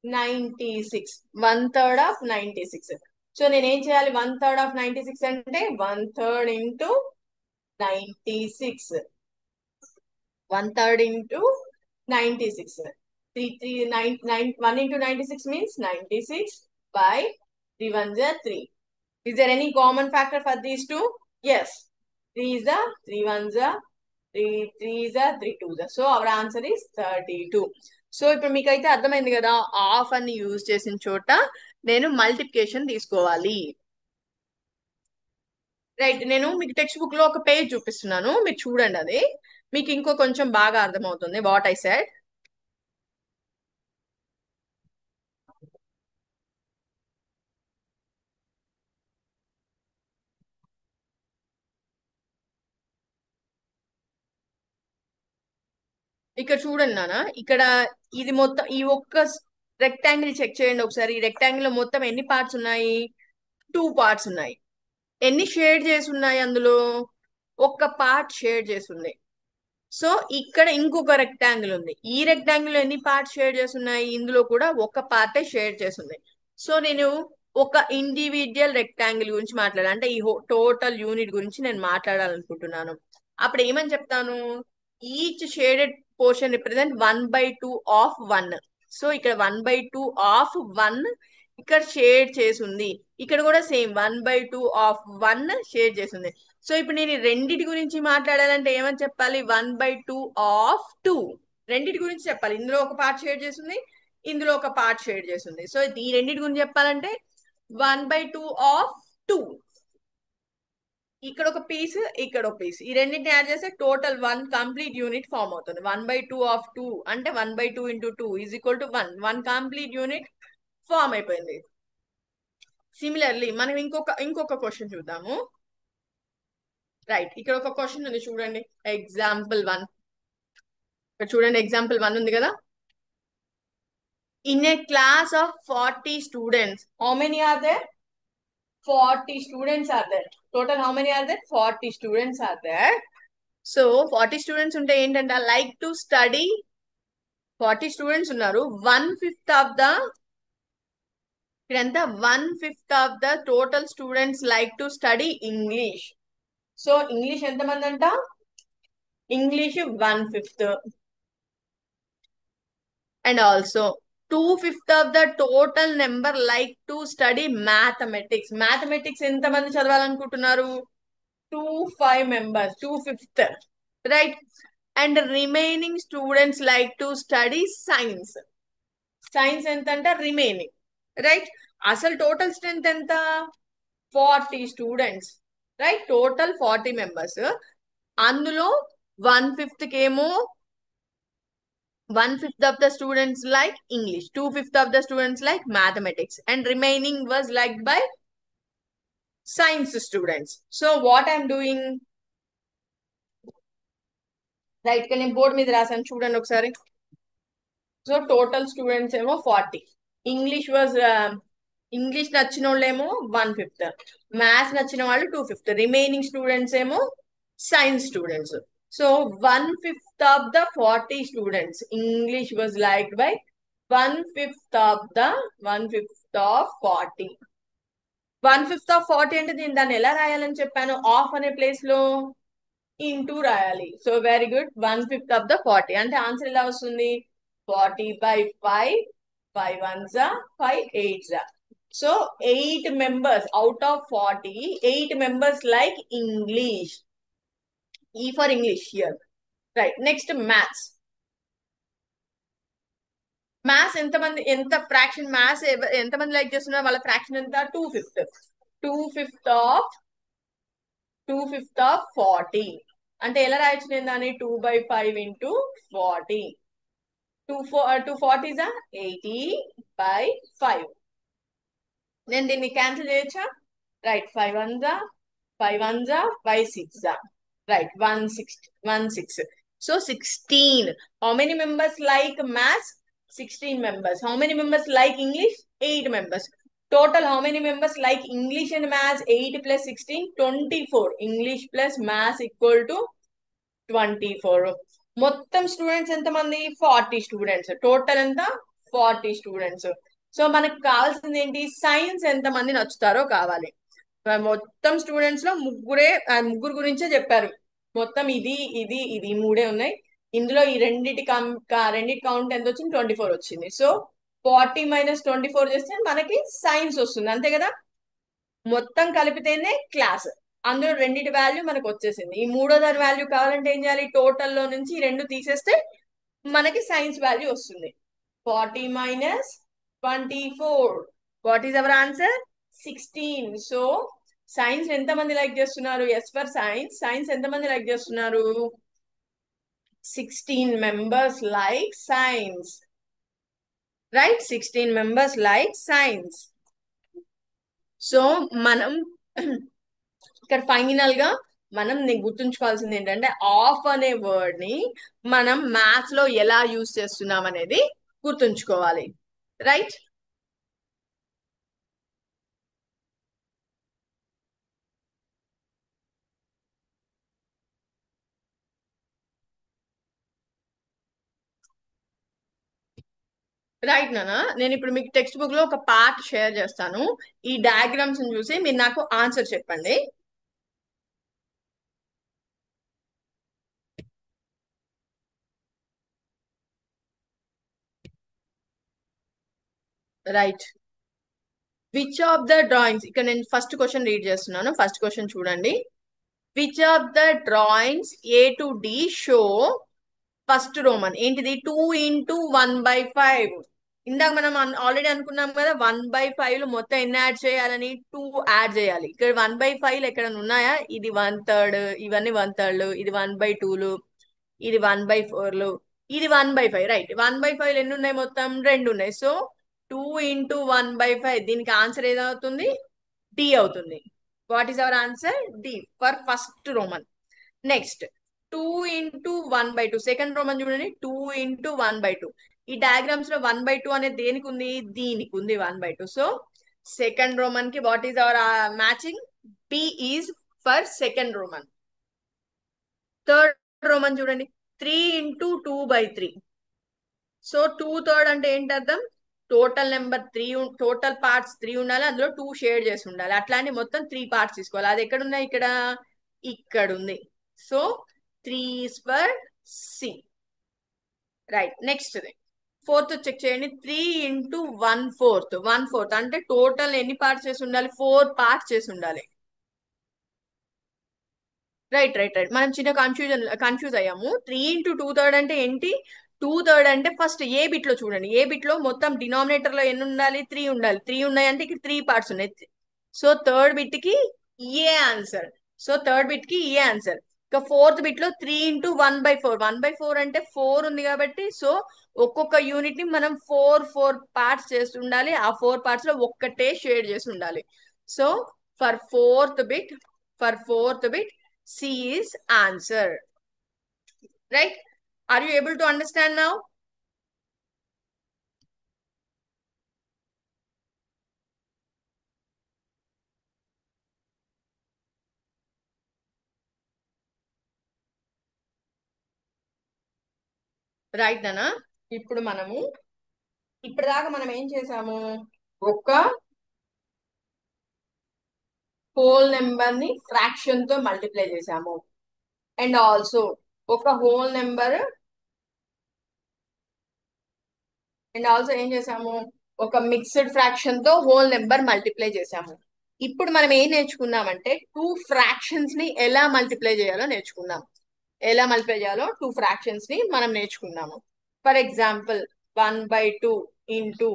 Speaker 1: 96. 1/3 of 96. So నేనేం చేయాలి 1/3 ఆఫ్ 96 అంటే 1/3 into 96. 1/3 into 96. 1 into 96 means 96/3 1s are 3. Is there any common factor for these two? Yes. 3 is the 3 1s are 3 is the 3 2s are. So our answer is 32. So ఇప్పుడు మీకైతే అర్థమైంది కదా of అని use చేసిన చోట నేను multiplication తీసుకోవాలి. Right, నేను మీకు టెక్స్ట్ బుక్ లో ఒక పేజ్ చూపిస్తున్నాను, మీరు చూడండి. అది మీకు ఇంకో కొంచెం బాగా అర్థమవుతుంది వాట్ ఐ సెడ్. ఇక్కడ చూడండి నాన్న, ఇక్కడ ఇది మొత్తం ఈ ఒక్క రెక్టాంగిల్ చెక్ చేయండి ఒకసారి. ఈ రెక్టాంగిల్ లో మొత్తం ఎన్ని పార్ట్స్ ఉన్నాయి? 2 పార్ట్స్ ఉన్నాయి. ఎన్ని షేడ్ చేసి ఉన్నాయి అందులో? ఒక్క పార్ట్ షేడ్ చేసి ఉంది. సో ఇక్కడ ఇంకొక రెక్టాంగిల్ ఉంది. ఈ రెక్టాంగిల్ ఎన్ని పార్ట్స్ షేడ్ చేసి ఉన్నాయి? ఇందులో కూడా ఒక పార్టే షేడ్ చేసి ఉంది. సో నేను ఒక ఇండివిజువల్ రెక్టాంగిల్ గురించి మాట్లాడాలి అంటే ఈ టోటల్ యూనిట్ గురించి నేను మాట్లాడాలనుకుంటున్నాను. అప్పుడు ఏమని చెప్తాను? Each shaded portion represent 1/2 of 1. So ఇక్కడ 1/2 ఆఫ్ 1 ఇక్కడ షేడ్ చేసి ఉంది. ఇక్కడ కూడా సేమ్ 1/2 ఆఫ్ 1 షేడ్ చేసి ఉంది. సో ఇప్పుడు నేను రెండిటి గురించి మాట్లాడాలంటే ఏమని చెప్పాలి? 1/2 ఆఫ్ 2. రెండిటి గురించి చెప్పాలి. ఇందులో ఒక పార్ట్ షేర్ చేస్తుంది, ఇందులో ఒక పార్ట్ షేర్ చేస్తుంది. సో ఈ రెండిటి గురించి చెప్పాలంటే 1/2 ఆఫ్ 2. ఇక్కడ ఒక పీస్, ఇక్కడ ఒక పీస్, ఈ రెండింటిని యాడ్ చేస్తే టోటల్ 1 కంప్లీట్ యూనిట్ ఫామ్ అవుతుంది. 1/2 ఆఫ్ 2 అంటే 1/2 into 2 is equal to 1. 1 complete unit form అయిపోయింది. సిమిలర్లీ మనం ఇంకొక క్వశ్చన్ చూద్దాము. రైట్, ఇక్కడ ఒక క్వశ్చన్ ఉంది చూడండి. ఎగ్జాంపుల్ 1. ఇక్కడ చూడండి ఎగ్జాంపుల్ 1 ఉంది కదా. In a class of 40 students, how many are there? 40 students are there. Total how many are there? 40 students are there. So 40 students ఉంటే ఏంటంటే లైక్ టు స్టడీ 40 స్టూడెంట్స్ ఉన్నారు. 1/5 ఆఫ్ ద ఇక్కడంతా 1/5 of the total students like to study English. So English ఎంతమంది అంట? English 1/5. And also 2/5 of the total number like to study mathematics. Mathematics ఎంతమంది చదవాలనుకుంటున్నారు? 5 members, 2/5, right? And remaining students like to study science. Science ఎంత అంట? Remaining, right? అసలు total strength ఎంత? 40 students, right? Total 40 members. అందులో 1/5 కేమో 1/5 of the students like English, 2/5 of the students like mathematics, and remaining was liked by science students. So what I'm doing, right? Can you board మీద రాసాను చూడండి ఒకసారి. So total students ఏమో 40. English was English నచ్చిన వాళ్ళేమో 1/5, maths నచ్చిన వాళ్ళు 2/5, remaining students ఏమో science students. So 1/5 of the 40 students, English was liked by 1/5 of 40. 1/5 of 40 అంటే నేను దాన్ని ఎలా రాయాలని చెప్పాను? ఆఫ్ అనే ప్లేస్ లో ఇంటూ రాయాలి. So very good. 1/5 of the 40 అంటే ఆన్సర్ ఎలా వస్తుంది? 40/5. 5 1s are 5 8s are. So 8 members out of 40, 8 members like English. E for English here. Right. Next, maths. Maths ఎంతమంది, ఎంత ఫ్రాక్షన్ మ్యాథ్స్ ఎంతమంది లైక్ చేస్తున్నారు? వాళ్ళ ఫ్రాక్షన్ ఎంత? 2/5. 2/5 ఆఫ్ 40. అంటే ఎలా రాయొచ్చు నేను దాన్ని? 2/5 ఇంటూ 40. 240 80/5. నేను దీన్ని క్యాన్సిల్ చేయొచ్చా? Right. 5 right. 16. So 16. How many members like maths? 16 members. How many members like English? 8 members. Total, how many members like English and maths? 8 plus 16, 24. English plus maths equal to 24. మొత్తం students ఎంత మంది? 40 students. Total ఎంత? 40 students. So మనకు కావాల్సింది ఏంటి? Science ఎంత మంది నచ్చుతారో కావాలి. మొత్తం స్టూడెంట్స్ లో ముగ్గురు గురించే చెప్పారు. మొత్తం ఇది ఇది ఇది మూడే ఉన్నాయి. ఇందులో ఈ రెండిటి కౌంట్ ఎంత వచ్చింది? 24 వచ్చింది. సో 40 - 24 చేస్తే మనకి సైన్స్ వస్తుంది, అంతే కదా? మొత్తం కలిపితేనే క్లాస్. అందులో రెండిటి వాల్యూ మనకు వచ్చేసింది. ఈ మూడో దాని వాల్యూ కావాలంటే ఏం చేయాలి? టోటల్ లో నుంచి ఈ రెండు తీసేస్తే మనకి సైన్స్ వాల్యూ వస్తుంది. 40 - 24. What is our answer? 16. So science ఎంతమంది లైక్ చేస్తున్నారు? Yes for science. సైన్స్ ఎంతమంది లైక్ చేస్తున్నారు? 16 members like science. Right? 16 members like science. So మనం ఇక్కడ ఫైనల్ గా మనం గుర్తుంచుకోవాల్సింది ఏంటంటే, ఆఫ్ అనే వర్డ్ ని మనం మ్యాథ్స్ లో ఎలా యూజ్ చేస్తున్నాం అనేది గుర్తుంచుకోవాలి. రైట్? రైట్ నానా. నేను ఇప్పుడు మీకు టెక్స్ట్ బుక్ లో ఒక పార్ట్ షేర్ చేస్తాను. ఈ డయాగ్రామ్స్ చూసి మీరు నాకు ఆన్సర్ చెప్పండి. Right. Which of the drawings, ఇక్కడ నేను ఫస్ట్ క్వశ్చన్ రీడ్ చేస్తున్నాను. ఫస్ట్ క్వశ్చన్ చూడండి. Which of the drawings A to D show first Roman ఏంటిది? 2 × 1/5. ఇందాక మనం ఆల్రెడీ అనుకున్నాం కదా, 1/5 మొత్తం ఎన్ని యాడ్ చేయాలని? 2 యాడ్ చేయాలి. ఇక్కడ 1/5 ఎక్కడ ఉన్నాయా? ఇది 1/3, ఇవన్నీ 1/3, ఇది 1/2, ఇది 1/4, ఇది 1/5. రైట్. 1/5 ఎన్ని ఉన్నాయి? మొత్తం 2 ఉన్నాయి. సో 2 × 1/5, దీనికి ఆన్సర్ ఏదవుతుంది? డి అవుతుంది. What is our answer? D for first Roman. Next 2 × 1/2. Second Roman చూడండి. 2 × 1/2. ఈ డయాగ్రామ్స్ లో 1/2 అనేది దేనికి ఉంది? దీనికి ఉంది 1/2. సో సెకండ్ రోమన్ కి what is our matching? B is for second Roman. Third Roman చూడండి. 3 × 2/3. సో 2/3 అంటే ఏంటి అర్థం? టోటల్ నెంబర్ 3, టోటల్ పార్ట్స్ 3 ఉండాలి, అందులో 2 షేర్ చేసి ఉండాలి. అట్లాంటి మొత్తం 3 పార్ట్స్ తీసుకోవాలి. అది ఎక్కడ ఉన్నాయి? ఇక్కడ ఉంది. So 3 is for C. రైట్. నెక్స్ట్ ఫోర్త్ చెక్ చేయండి. 3 × 1/4. 1/4 అంటే టోటల్ ఎన్ని పార్ట్స్ చేసి ఉండాలి? 4 పార్ట్స్ చేసి ఉండాలి. Right right right. మనం చిన్న కన్ఫ్యూజ్ అయ్యాము. 3 × 2/3 అంటే ఏంటి? 2/3 అంటే ఫస్ట్ ఏ బిట్ లో చూడండి. ఏ బిట్ లో మొత్తం డినామినేటర్ లో ఎన్ని ఉండాలి? 3 ఉండాలి. 3 ఉన్నాయి అంటే ఇక్కడ 3 పార్ట్స్ ఉన్నాయి. సో థర్డ్ బిట్ కి ఏ ఆన్సర్. ఇక ఫోర్త్ బిట్ లో 3 × 1/4. 1/4 అంటే 4 ఉంది కాబట్టి, సో ఒక్కొక్క యూనిట్ ని మనం 4 పార్ట్స్ చేసి ఉండాలి. ఆ 4 పార్ట్స్ లో ఒక్కటే షేడ్ చేసి ఉండాలి. So for fourth bit C is answer. Right? Are you able to understand now? Right అనా. ఇప్పటిదాకా మనం ఏం చేసాము? ఒక హోల్ నెంబర్ ని ఫ్రాక్షన్ తో మల్టిప్లై చేసాము. అండ్ ఆల్సో ఒక హోల్ నెంబర్, అండ్ ఆల్సో ఏం చేసాము? ఒక మిక్స్డ్ ఫ్రాక్షన్ తో హోల్ నెంబర్ మల్టిప్లై చేసాము. ఇప్పుడు మనం ఏం నేర్చుకున్నామంటే టూ ఫ్రాక్షన్స్ ని ఎలా మల్టిప్లై చేయాలో నేర్చుకున్నాం. ఎలా మల్టిప్లై చేయాలో టూ ఫ్రాక్షన్స్ ని మనం నేర్చుకున్నాము. ఫర్ ఎగ్జాంపుల్ 1/2 ఇంటూ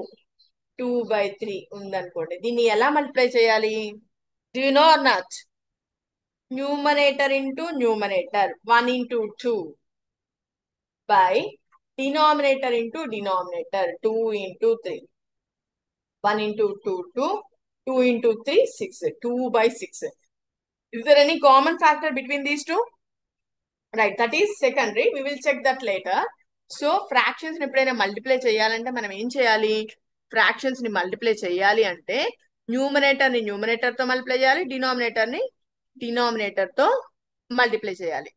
Speaker 1: 2/3 ఉందనుకోండి. దీన్ని ఎలా మల్టిప్లై చేయాలి? Do you know or not? Numerator into numerator 1 into 2 by denominator into denominator 2 into 3. 1 into 2, 2. 2 into 3, 6. 2 by 6. Is there any common factor between these two? Right, that is secondary. We will check that later. So, fractions ని ఎప్పుడైనా multiply చేయాలంటే మనం ఏం చేయాలి? Fractions ని multiply చేయాలి అంటే numerator ని న్యూమరేటర్ తో మల్టిప్లై చేయాలి, డినామినేటర్ ని డినామినేటర్ తో మల్టిప్లై చేయాలి.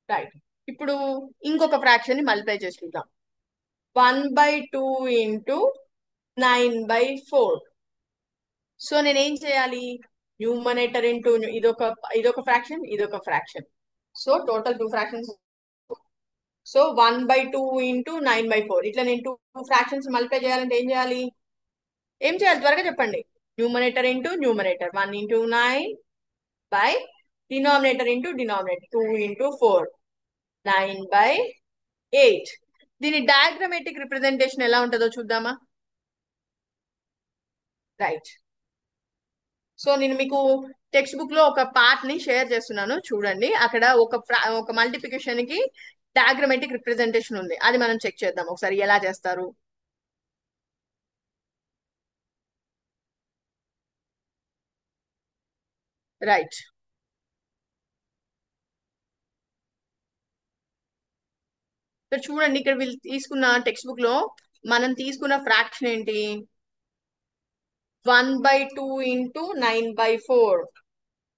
Speaker 1: రైట్, ఇప్పుడు ఇంకొక ఫ్రాక్షన్ ని మల్టిప్లై చేసి చూద్దాం. 1/2 ఇంటూ 9/4. సో నేనేం చేయాలి? న్యూమరేటర్ ఇంటూ ఇదొక ఫ్రాక్షన్, ఇదొక fraction. So total two fractions. So 1/2 into 9/4. ఇట్లా నేను టూ ఫ్రాక్షన్స్ మల్టిప్లై చేయాలంటే ఏం చేయాలి? ఏం చేయాలి త్వరగా చెప్పండి. Numerator into numerator 1 into 9 by denominator into denominator 2 into 4 9/8. దీని డయాగ్రమాటిక్ రిప్రజెంటేషన్ ఎలా ఉంటుందో చూద్దామా? రైట్, సో నేను మీకు టెక్స్ట్ బుక్ లో ఒక పార్ట్ ని షేర్ చేస్తున్నాను చూడండి. అక్కడ ఒక మల్టిప్లికేషన్ కి డయాగ్రమాటిక్ రిప్రజెంటేషన్ ఉంది. అది మనం చెక్ చేద్దాం ఒకసారి ఎలా చేస్తారు. రైట్, ఇక్కడ చూడండి. ఇక్కడ వీళ్ళు తీసుకున్న టెక్స్ట్ బుక్ లో మనం తీసుకున్న ఫ్రాక్షన్ ఏంటి? 1/2 ఇంటూ 9/4.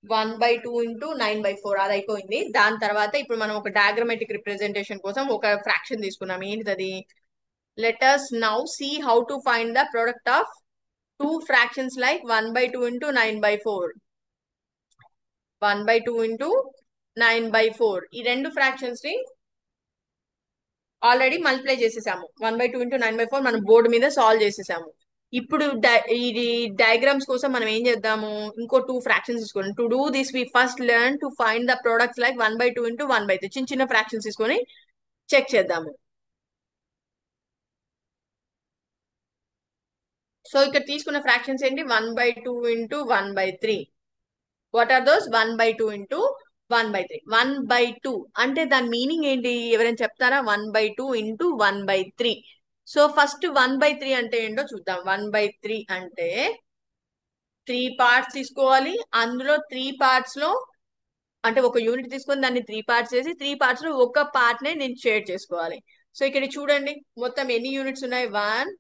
Speaker 1: 1/2 ఇంటూ 9/4 అది అయిపోయింది. దాని తర్వాత ఇప్పుడు మనం ఒక డయాగ్రమాటిక్ రిప్రజెంటేషన్ కోసం ఒక ఫ్రాక్షన్ తీసుకున్నాం. ఏంటిది? Let us now see how to find the product of two fractions like 1/2 into 9/4. 1/2 into 9/4. ఈ రెండు ఫ్రాక్షన్స్ ని ఆల్రెడీ మల్టిప్లై చేసేసాము. 1/2 into 9/4 మనం బోర్డు మీద సాల్వ్ చేసేసాము. ఇప్పుడు ఇది డయాగ్రామ్స్ కోసం మనం ఏం చేద్దాము? ఇంకో టూ ఫ్రాక్షన్స్ తీసుకోండి. To do this we first learn to find the products like 1/2 into 1/3. చిన్న చిన్న ఫ్రాక్షన్స్ తీసుకొని చెక్ చేద్దాము. సో ఇక్కడ తీసుకున్న ఫ్రాక్షన్స్ ఏంటి? 1/2 into 1/3. What are those? 1/2 into 1/3. 1/2 అంటే దాని మీనింగ్ ఏంటి? ఎవరైనా చెప్తారా? 1/2 into 1/3. సో ఫస్ట్ 1/3 అంటే ఏంటో చూద్దాం. 1/3 అంటే 3 పార్ట్స్ తీసుకోవాలి. అందులో 3 పార్ట్స్ లో అంటే ఒక యూనిట్ తీసుకొని దాన్ని 3 పార్ట్స్ చేసి 3 పార్ట్స్ లో ఒక పార్ట్ నే నేను షేర్ చేసుకోవాలి. సో ఇక్కడ చూడండి మొత్తం ఎన్ని యూనిట్స్ ఉన్నాయి? 1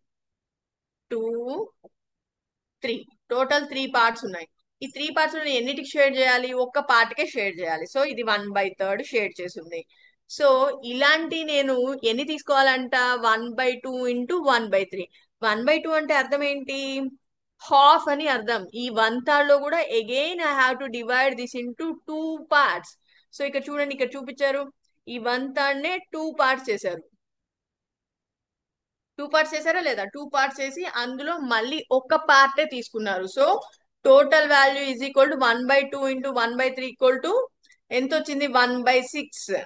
Speaker 1: 2 3. టోటల్ 3 పార్ట్స్ ఉన్నాయి. ఈ 3 పార్ట్స్ లో ఎన్నిటికి షేర్ చేయాలి? ఒక్క పార్ట్ కే షేర్ చేయాలి. సో ఇది 1/3 షేర్ చేసింది. సో ఇలాంటి నేను ఎన్ని తీసుకోవాలంట? 1/2 ఇంటూ 1/3. 1/2 అంటే అర్థం ఏంటి? హాఫ్ అని అర్థం. ఈ 1/3 లో కూడా again I have to divide this into 2 parts. So ఇక్కడ చూడండి, ఇక్కడ చూపించారు. ఈ 1/3 నే 2 పార్ట్స్ చేశారు. 2 పార్ట్స్ చేశారా లేదా? 2 పార్ట్స్ చేసి అందులో మళ్ళీ ఒక పార్టే తీసుకున్నారు. So total value is equal to 1/2 into 1/3 equal to ఎంత వచ్చింది? 1/6.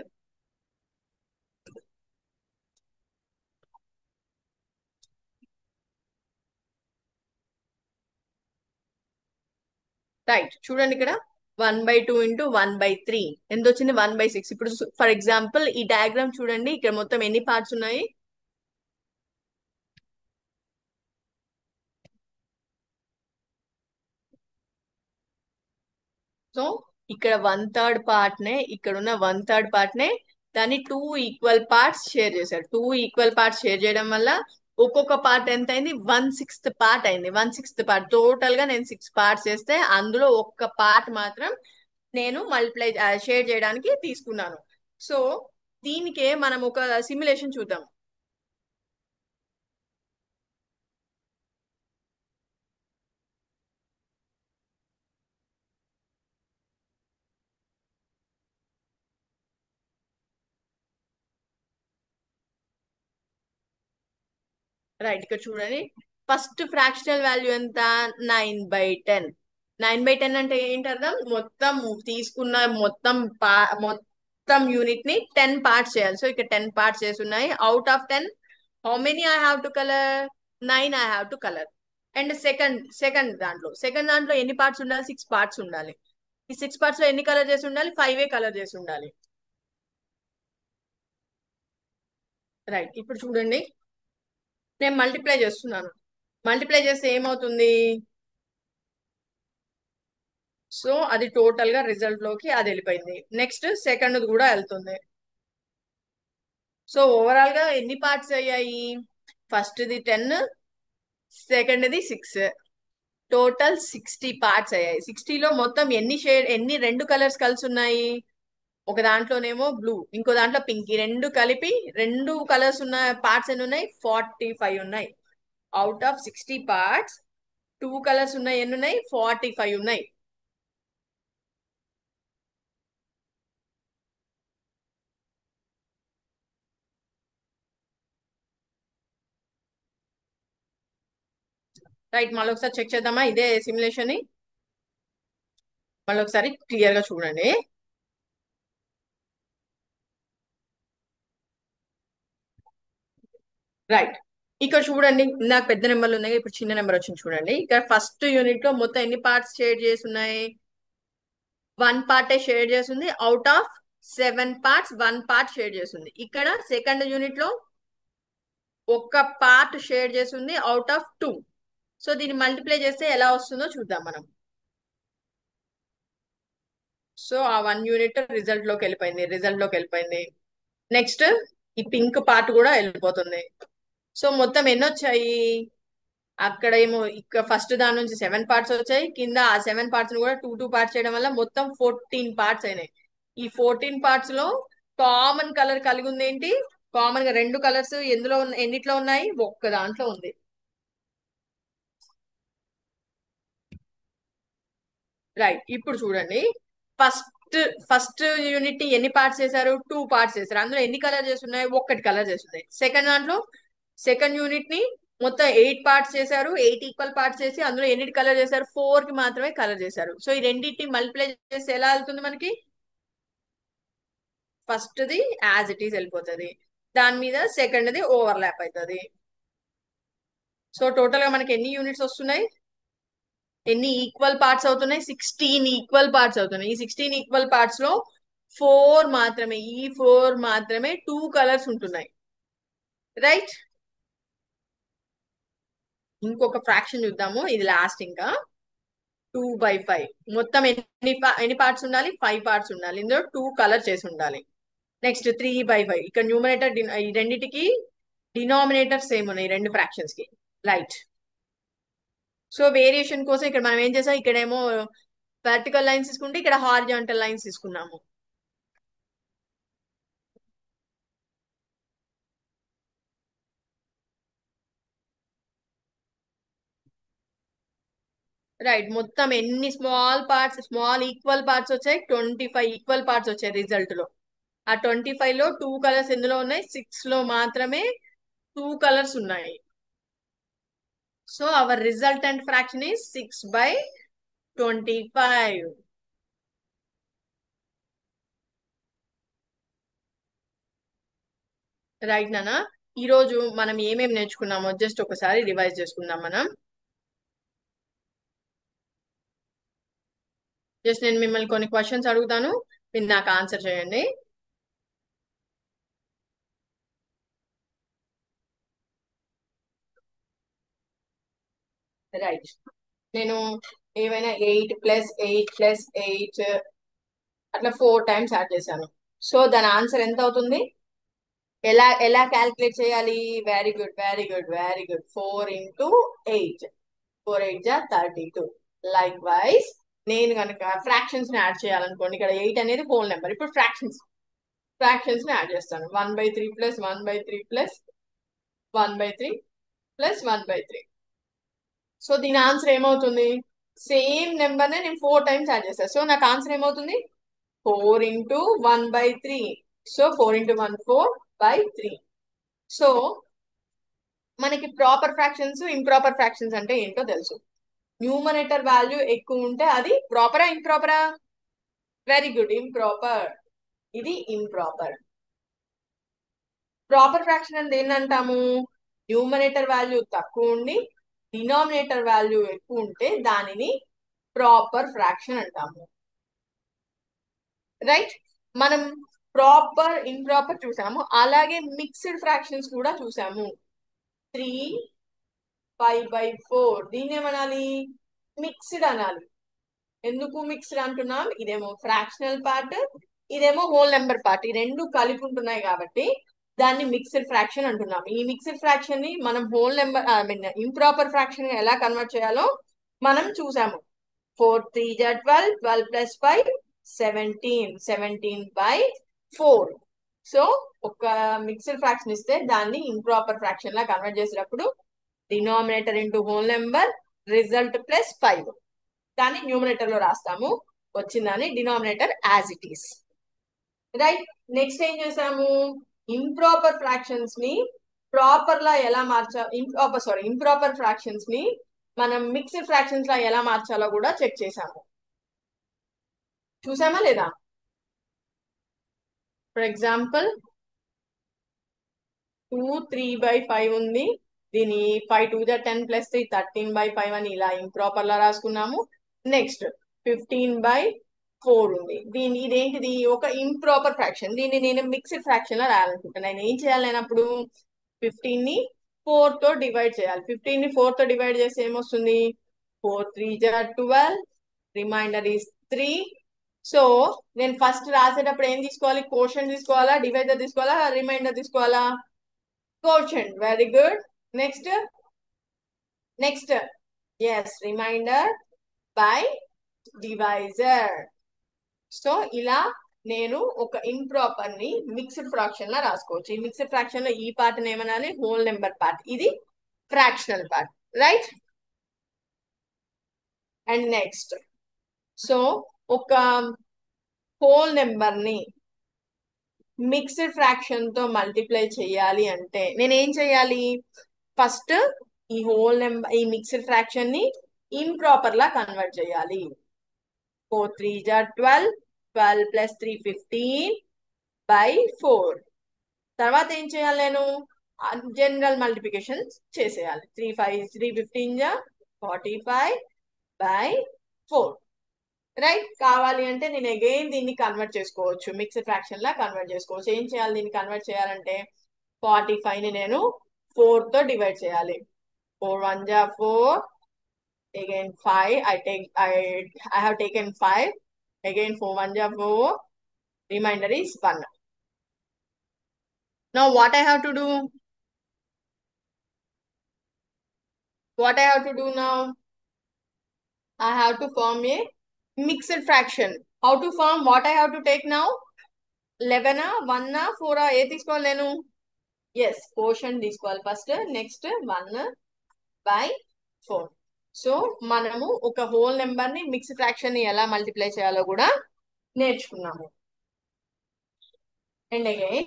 Speaker 1: రైట్, చూడండి ఇక్కడ 1/2 ఇంటూ 1/3 ఎంత వచ్చింది? 1/6. ఇప్పుడు ఫర్ ఎగ్జాంపుల్ ఈ డయాగ్రామ్ చూడండి. ఇక్కడ మొత్తం ఎన్ని పార్ట్స్ ఉన్నాయి? సో ఇక్కడ 1/3 పార్ట్ నే, ఇక్కడ ఉన్న 1/3 పార్ట్ నే దాన్ని 2 ఈక్వల్ పార్ట్స్ షేర్ చేశారు. 2 ఈక్వల్ పార్ట్స్ షేర్ చేయడం వల్ల ఒక్కొక్క పార్ట్ ఎంత అయింది? 1/6 పార్ట్ అయింది. 1/6 పార్ట్. టోటల్ గా నేను 6 పార్ట్స్ చేస్తే అందులో ఒక్క పార్ట్ మాత్రం నేను మల్టిప్లై షేర్ చేయడానికి తీసుకున్నాను. సో దీనికే మనం ఒక సిమ్యులేషన్ చూద్దాం. రైట్, ఇక్కడ చూడండి. ఫస్ట్ ఫ్రాక్షనల్ వాల్యూ ఎంత? 9/10. 9/10 అంటే ఏంటి అర్థం? మొత్తం తీసుకున్న మొత్తం యూనిట్ ని 10 పార్ట్స్ చేయాలి. సో ఇక్కడ 10 పార్ట్స్ చేసి ఉన్నాయి. Out of 10 how many I have to colour? 9 I have to colour. And second దాంట్లో ఎన్ని పార్ట్స్ ఉండాలి? 6 పార్ట్స్ ఉండాలి. ఈ 6 పార్ట్స్ లో ఎన్ని కలర్ చేసి ఉండాలి? 5 కలర్ చేసి ఉండాలి. రైట్, ఇప్పుడు చూడండి, నేను మల్టిప్లై చేస్తున్నాను. మల్టిప్లై చేస్తే ఏమవుతుంది? సో అది టోటల్ గా రిజల్ట్ లోకి అది వెళ్ళిపోయింది. నెక్స్ట్ సెకండ్ కూడా వెళ్తుంది. సో ఓవరాల్ గా ఎన్ని పార్ట్స్ అయ్యాయి? First the 10, second the 6, total 60 parts అయ్యాయి. 60లో మొత్తం ఎన్ని రెండు కలర్స్ కలిసి ఉన్నాయి? ఒక దాంట్లోనేమో బ్లూ, ఇంకో దాంట్లో పింక్. ఈ రెండు కలిపి రెండు కలర్స్ ఉన్న పార్ట్స్ ఎన్ని ఉన్నాయి? 45 ఉన్నాయి. అవుట్ ఆఫ్ 60 పార్ట్స్ 2 కలర్స్ ఉన్నాయి. ఎన్ని ఉన్నాయి? 45 ఉన్నాయి. రైట్, మళ్ళీ ఒకసారి చెక్ చేద్దామా ఇదే సిమ్యులేషన్ ని? మళ్ళీ ఒకసారి క్లియర్ గా చూడండి. రైట్, ఇక్కడ చూడండి, నాకు పెద్ద నెంబర్లు ఉన్నాయి, ఇప్పుడు చిన్న నెంబర్ వచ్చింది. చూడండి, ఇక్కడ ఫస్ట్ యూనిట్ లో మొత్తం ఎన్ని పార్ట్స్ షేర్ చేసి ఉన్నాయి? 1 పార్టే షేర్ చేస్తుంది. Out of 7 parts 1 part share చేస్తుంది. ఇక్కడ సెకండ్ యూనిట్ లో ఒక పార్ట్ షేర్ చేస్తుంది అవుట్ ఆఫ్ 2. సో దీన్ని మల్టిప్లై చేస్తే ఎలా వస్తుందో చూద్దాం మనం. సో ఆ 1 యూనిట్ రిజల్ట్ లోకి వెళ్ళిపోయింది. నెక్స్ట్ ఈ పింక్ పార్ట్ కూడా వెళ్ళిపోతుంది. సో మొత్తం ఎన్ని వచ్చాయి? అక్కడ ఏమో ఇక్కడ ఫస్ట్ దాని నుంచి 7 పార్ట్స్ వచ్చాయి. కింద ఆ 7 పార్ట్స్ కూడా 2 పార్ట్స్ చేయడం వల్ల మొత్తం 14 పార్ట్స్ అయినాయి. ఈ 14 పార్ట్స్ లో కామన్ కలర్ కలిగి ఉంది ఏంటి? కామన్ గా రెండు కలర్స్ ఎన్నిట్లో ఉన్నాయి? ఒక్క దాంట్లో ఉంది. రైట్, ఇప్పుడు చూడండి, ఫస్ట్ ఫస్ట్ యూనిట్ ని ఎన్ని పార్ట్స్ చేశారు? 2 పార్ట్స్ చేశారు. అందులో ఎన్ని కలర్ చేస్తున్నాయి? ఒక్కటి కలర్ చేస్తున్నాయి. సెకండ్ దాంట్లో సెకండ్ యూనిట్ ని మొత్తం 8 పార్ట్స్ చేశారు. 8 ఈక్వల్ పార్ట్స్ చేసి అందులో ఎన్నిటి కలర్ చేశారు? 4 కి మాత్రమే కలర్ చేశారు. సో ఈ రెండింటిని మల్టిప్లై చేస్తే ఎలా వెళ్తుంది మనకి? First the as it is వెళ్ళిపోతుంది, దాని మీద సెకండ్ ది ఓవర్లాప్ అవుతుంది. సో టోటల్ గా మనకి ఎన్ని యూనిట్స్ వస్తున్నాయి? ఎన్ని ఈక్వల్ పార్ట్స్ అవుతున్నాయి? 16 ఈక్వల్ పార్ట్స్ అవుతున్నాయి. ఈ 16 ఈక్వల్ పార్ట్స్ లో 4 మాత్రమే 2 కలర్స్ ఉంటున్నాయి. రైట్, ఇంకొక ఫ్రాక్షన్ చూద్దాము, ఇది లాస్ట్. ఇంకా 2/5 మొత్తం ఎన్ని పార్ట్స్ ఉండాలి? 5 పార్ట్స్ ఉండాలి. ఇందులో 2 కలర్ చేసి ఉండాలి. నెక్స్ట్ 3/5, ఇక్కడ న్యూమరేటర్ ఈ రెండిటికి డినామినేటర్ సేమ్ ఉన్నాయి, రెండు ఫ్రాక్షన్స్ కి. రైట్, సో వేరియేషన్ కోసం ఇక్కడ మనం ఏం చేసాం? ఇక్కడేమో వర్టికల్ లైన్స్ తీసుకుంటే ఇక్కడ హారిజాంటల్ లైన్స్ తీసుకున్నాము. రైట్, మొత్తం ఎన్ని స్మాల్ ఈక్వల్ పార్ట్స్ వచ్చాయి? 25 ఈక్వల్ పార్ట్స్ వచ్చాయి రిజల్ట్ లో. ఆ 25 లో 2 కలర్స్ ఎందులో ఉన్నాయి? 6 లో మాత్రమే 2 కలర్స్ ఉన్నాయి. So our resultant fraction is 6/25. Right నానా, ఈ రోజు మనం ఏమేమి నేర్చుకున్నామో జస్ట్ ఒకసారి రివైజ్ చేసుకుందాం మనం. జస్ట్ నేను మిమ్మల్ని కొన్ని క్వశ్చన్స్ అడుగుతాను, మీరు నాకు ఆన్సర్ చేయండి. రైట్, నేను ఏమైనా 8+8+8 అట్లా 4 టైమ్స్ యాడ్ చేశాను. సో దాని ఆన్సర్ ఎంత అవుతుంది? ఎలా ఎలా క్యాల్కులేట్ చేయాలి? Very good, very good, very good. 4 into 8, 4 8 జా 32. లైక్ వైజ్ నేను కనుక ఫ్రాక్షన్స్ ని యాడ్ చేయాలనుకోండి, ఇక్కడ 8 అనేది హోల్ నెంబర్. ఇప్పుడు ఫ్రాక్షన్స్ ని యాడ్ చేస్తాను. 1/3 ప్లస్ 1/3 ప్లస్ 1/3 ప్లస్ 1/3. సో దీని ఆన్సర్ ఏమవుతుంది? సేమ్ నెంబర్ నే నేను 4 టైమ్స్ యాడ్ చేస్తాను. సో నాకు ఆన్సర్ ఏమవుతుంది? 4 into 1/3. So 4 into 1 4/3. సో మనకి ప్రాపర్ ఫ్రాక్షన్స్ ఇంప్రాపర్ ఫ్రాక్షన్స్ అంటే ఏంటో తెలుసు. న్యూమరేటర్ వాల్యూ ఎక్కువ ఉంటే అది ప్రాపరా ఇంప్రాపరా? Very good, improper. ఇది ఇంప్రాపర్. ప్రాపర్ ఫ్రాక్షన్ అంటే ఏంటంటాము? న్యూమరేటర్ వాల్యూ తక్కువ ఉండి డినామినేటర్ వాల్యూ ఎక్కువ ఉంటే దానిని ప్రాపర్ ఫ్రాక్షన్ అంటాము. రైట్. మనం ప్రాపర్ ఇంప్రాపర్ చూసాము, అలాగే మిక్స్డ్ ఫ్రాక్షన్స్ కూడా చూసాము. 3 5/4 దీన్ని ఏమనాలి? మిక్స్డ్ అనాలి. ఎందుకు మిక్స్డ్ అంటున్నాం? ఇదేమో ఫ్రాక్షనల్ పార్ట్, ఇదేమో హోల్ నెంబర్ పార్ట్, ఈ రెండు కలిపి ఉంటున్నాయి కాబట్టి దాన్ని మిక్స్డ్ ఫ్రాక్షన్ అంటున్నాం. ఈ మిక్స్డ్ ఫ్రాక్షన్ ని మనం whole number I mean improper fraction గా ఎలా కన్వర్ట్ చేయాలో మనం చూసాము. 4 3 12, 12 + 5 17, 17/4. సో ఒక మిక్స్డ్ ఫ్రాక్షన్ ఇస్తే దాన్ని ఇంప్రాపర్ ఫ్రాక్షన్ లా కన్వర్ట్ చేసేటప్పుడు denominator into whole number result +5 దాన్ని న్యూమరేటర్ లో రాస్తాము. వచ్చిందని denominator as it is. Right. Next ఏం చేసాము? ఇంప్రాపర్ ఫ్రాక్షన్స్ ని ప్రాపర్ లా ఎలా ఇంప్రాపర్ ఫ్రాక్షన్స్ ని మనం మిక్స్డ్ ఫ్రాక్షన్స్ లా ఎలా మార్చాలో కూడా చెక్ చేసాము. చూసామా లేదా? ఫర్ ఎగ్జాంపుల్ 2 3/5 ఉంది. దీని 5 2 10 + 3 13/5 అని ఇలా ఇంప్రాపర్ లా రాసుకున్నాము. నెక్స్ట్ 15/4 ఉంది. ఇదేంటిది? ఒక ఇంప్రాపర్ ఫ్రాక్షన్. దీన్ని నేను మిక్స్డ్ ఫ్రాక్షన్ లా రాయాలనుకుంటున్నాను. నేను ఏం చేయాలి? నేనప్పుడు 15 ని 4 తో డివైడ్ చేయాలి. 15 ని 4 తో డివైడ్ చేస్తే ఏమొస్తుంది? 4 3 12, రిమైండర్ ఈస్ 3. సో నేను ఫస్ట్ రాసేటప్పుడు ఏం తీసుకోవాలి? కోషంట్ తీసుకోవాలా, డివైజర్ తీసుకోవాలా, రిమైండర్ తీసుకోవాలా? Quotient. Very good. Next next yes, reminder by divisor. So ఇలా నేను ఒక ఇంప్రాపర్ ని మిక్స్డ్ ఫ్రాక్షన్ లా రాసుకోవచ్చు. ఈ మిక్స్డ్ ఫ్రాక్షన్ లో ఈ పార్ట్ ఏమనాలి? Whole number part. ఇది fractional part. Right. And next, so ఒక హోల్ నెంబర్ ని మిక్స్డ్ ఫ్రాక్షన్ తో మల్టిప్లై చేయాలి అంటే నేను ఏం చేయాలి? ఫస్ట్ ఈ హోల్ నెంబర్, ఈ మిక్స్డ్ ఫ్రాక్షన్ ని ఇంప్రాపర్ లా కన్వర్ట్ చేయాలి. 4 3 12, 12 + 3 15/4. తర్వాత ఏం చేయాలి? నేను జనరల్ మల్టిప్లికేషన్ చేసేయాలి. 3 5 3 15 45/4. రైట్. కావాలి అంటే నేను అగైన్ దీన్ని కన్వర్ట్ చేసుకోవచ్చు, మిక్స్డ్ ఫ్రాక్షన్ లా కన్వర్ట్ చేసుకోవచ్చు. ఏం చేయాలి? దీన్ని కన్వర్ట్ చేయాలంటే 45 ని నేను 4 తో డివైడ్ చేయాలి. 4 1 4, again 5. I have taken 5. Again 4 1 4. Remainder is 1. Now what I have to do? What I have to do now? I have to form a mixed fraction. How to form? What I have to take now? 11 1 4 ఏ తీసుకోవాలి నేను? Yes, caution తీసుకోవాలి first. Next 1/4. So మనము ఒక whole number ని mixed fraction ని ఎలా multiply చేయాలో కూడా నేర్చుకున్నాము. And again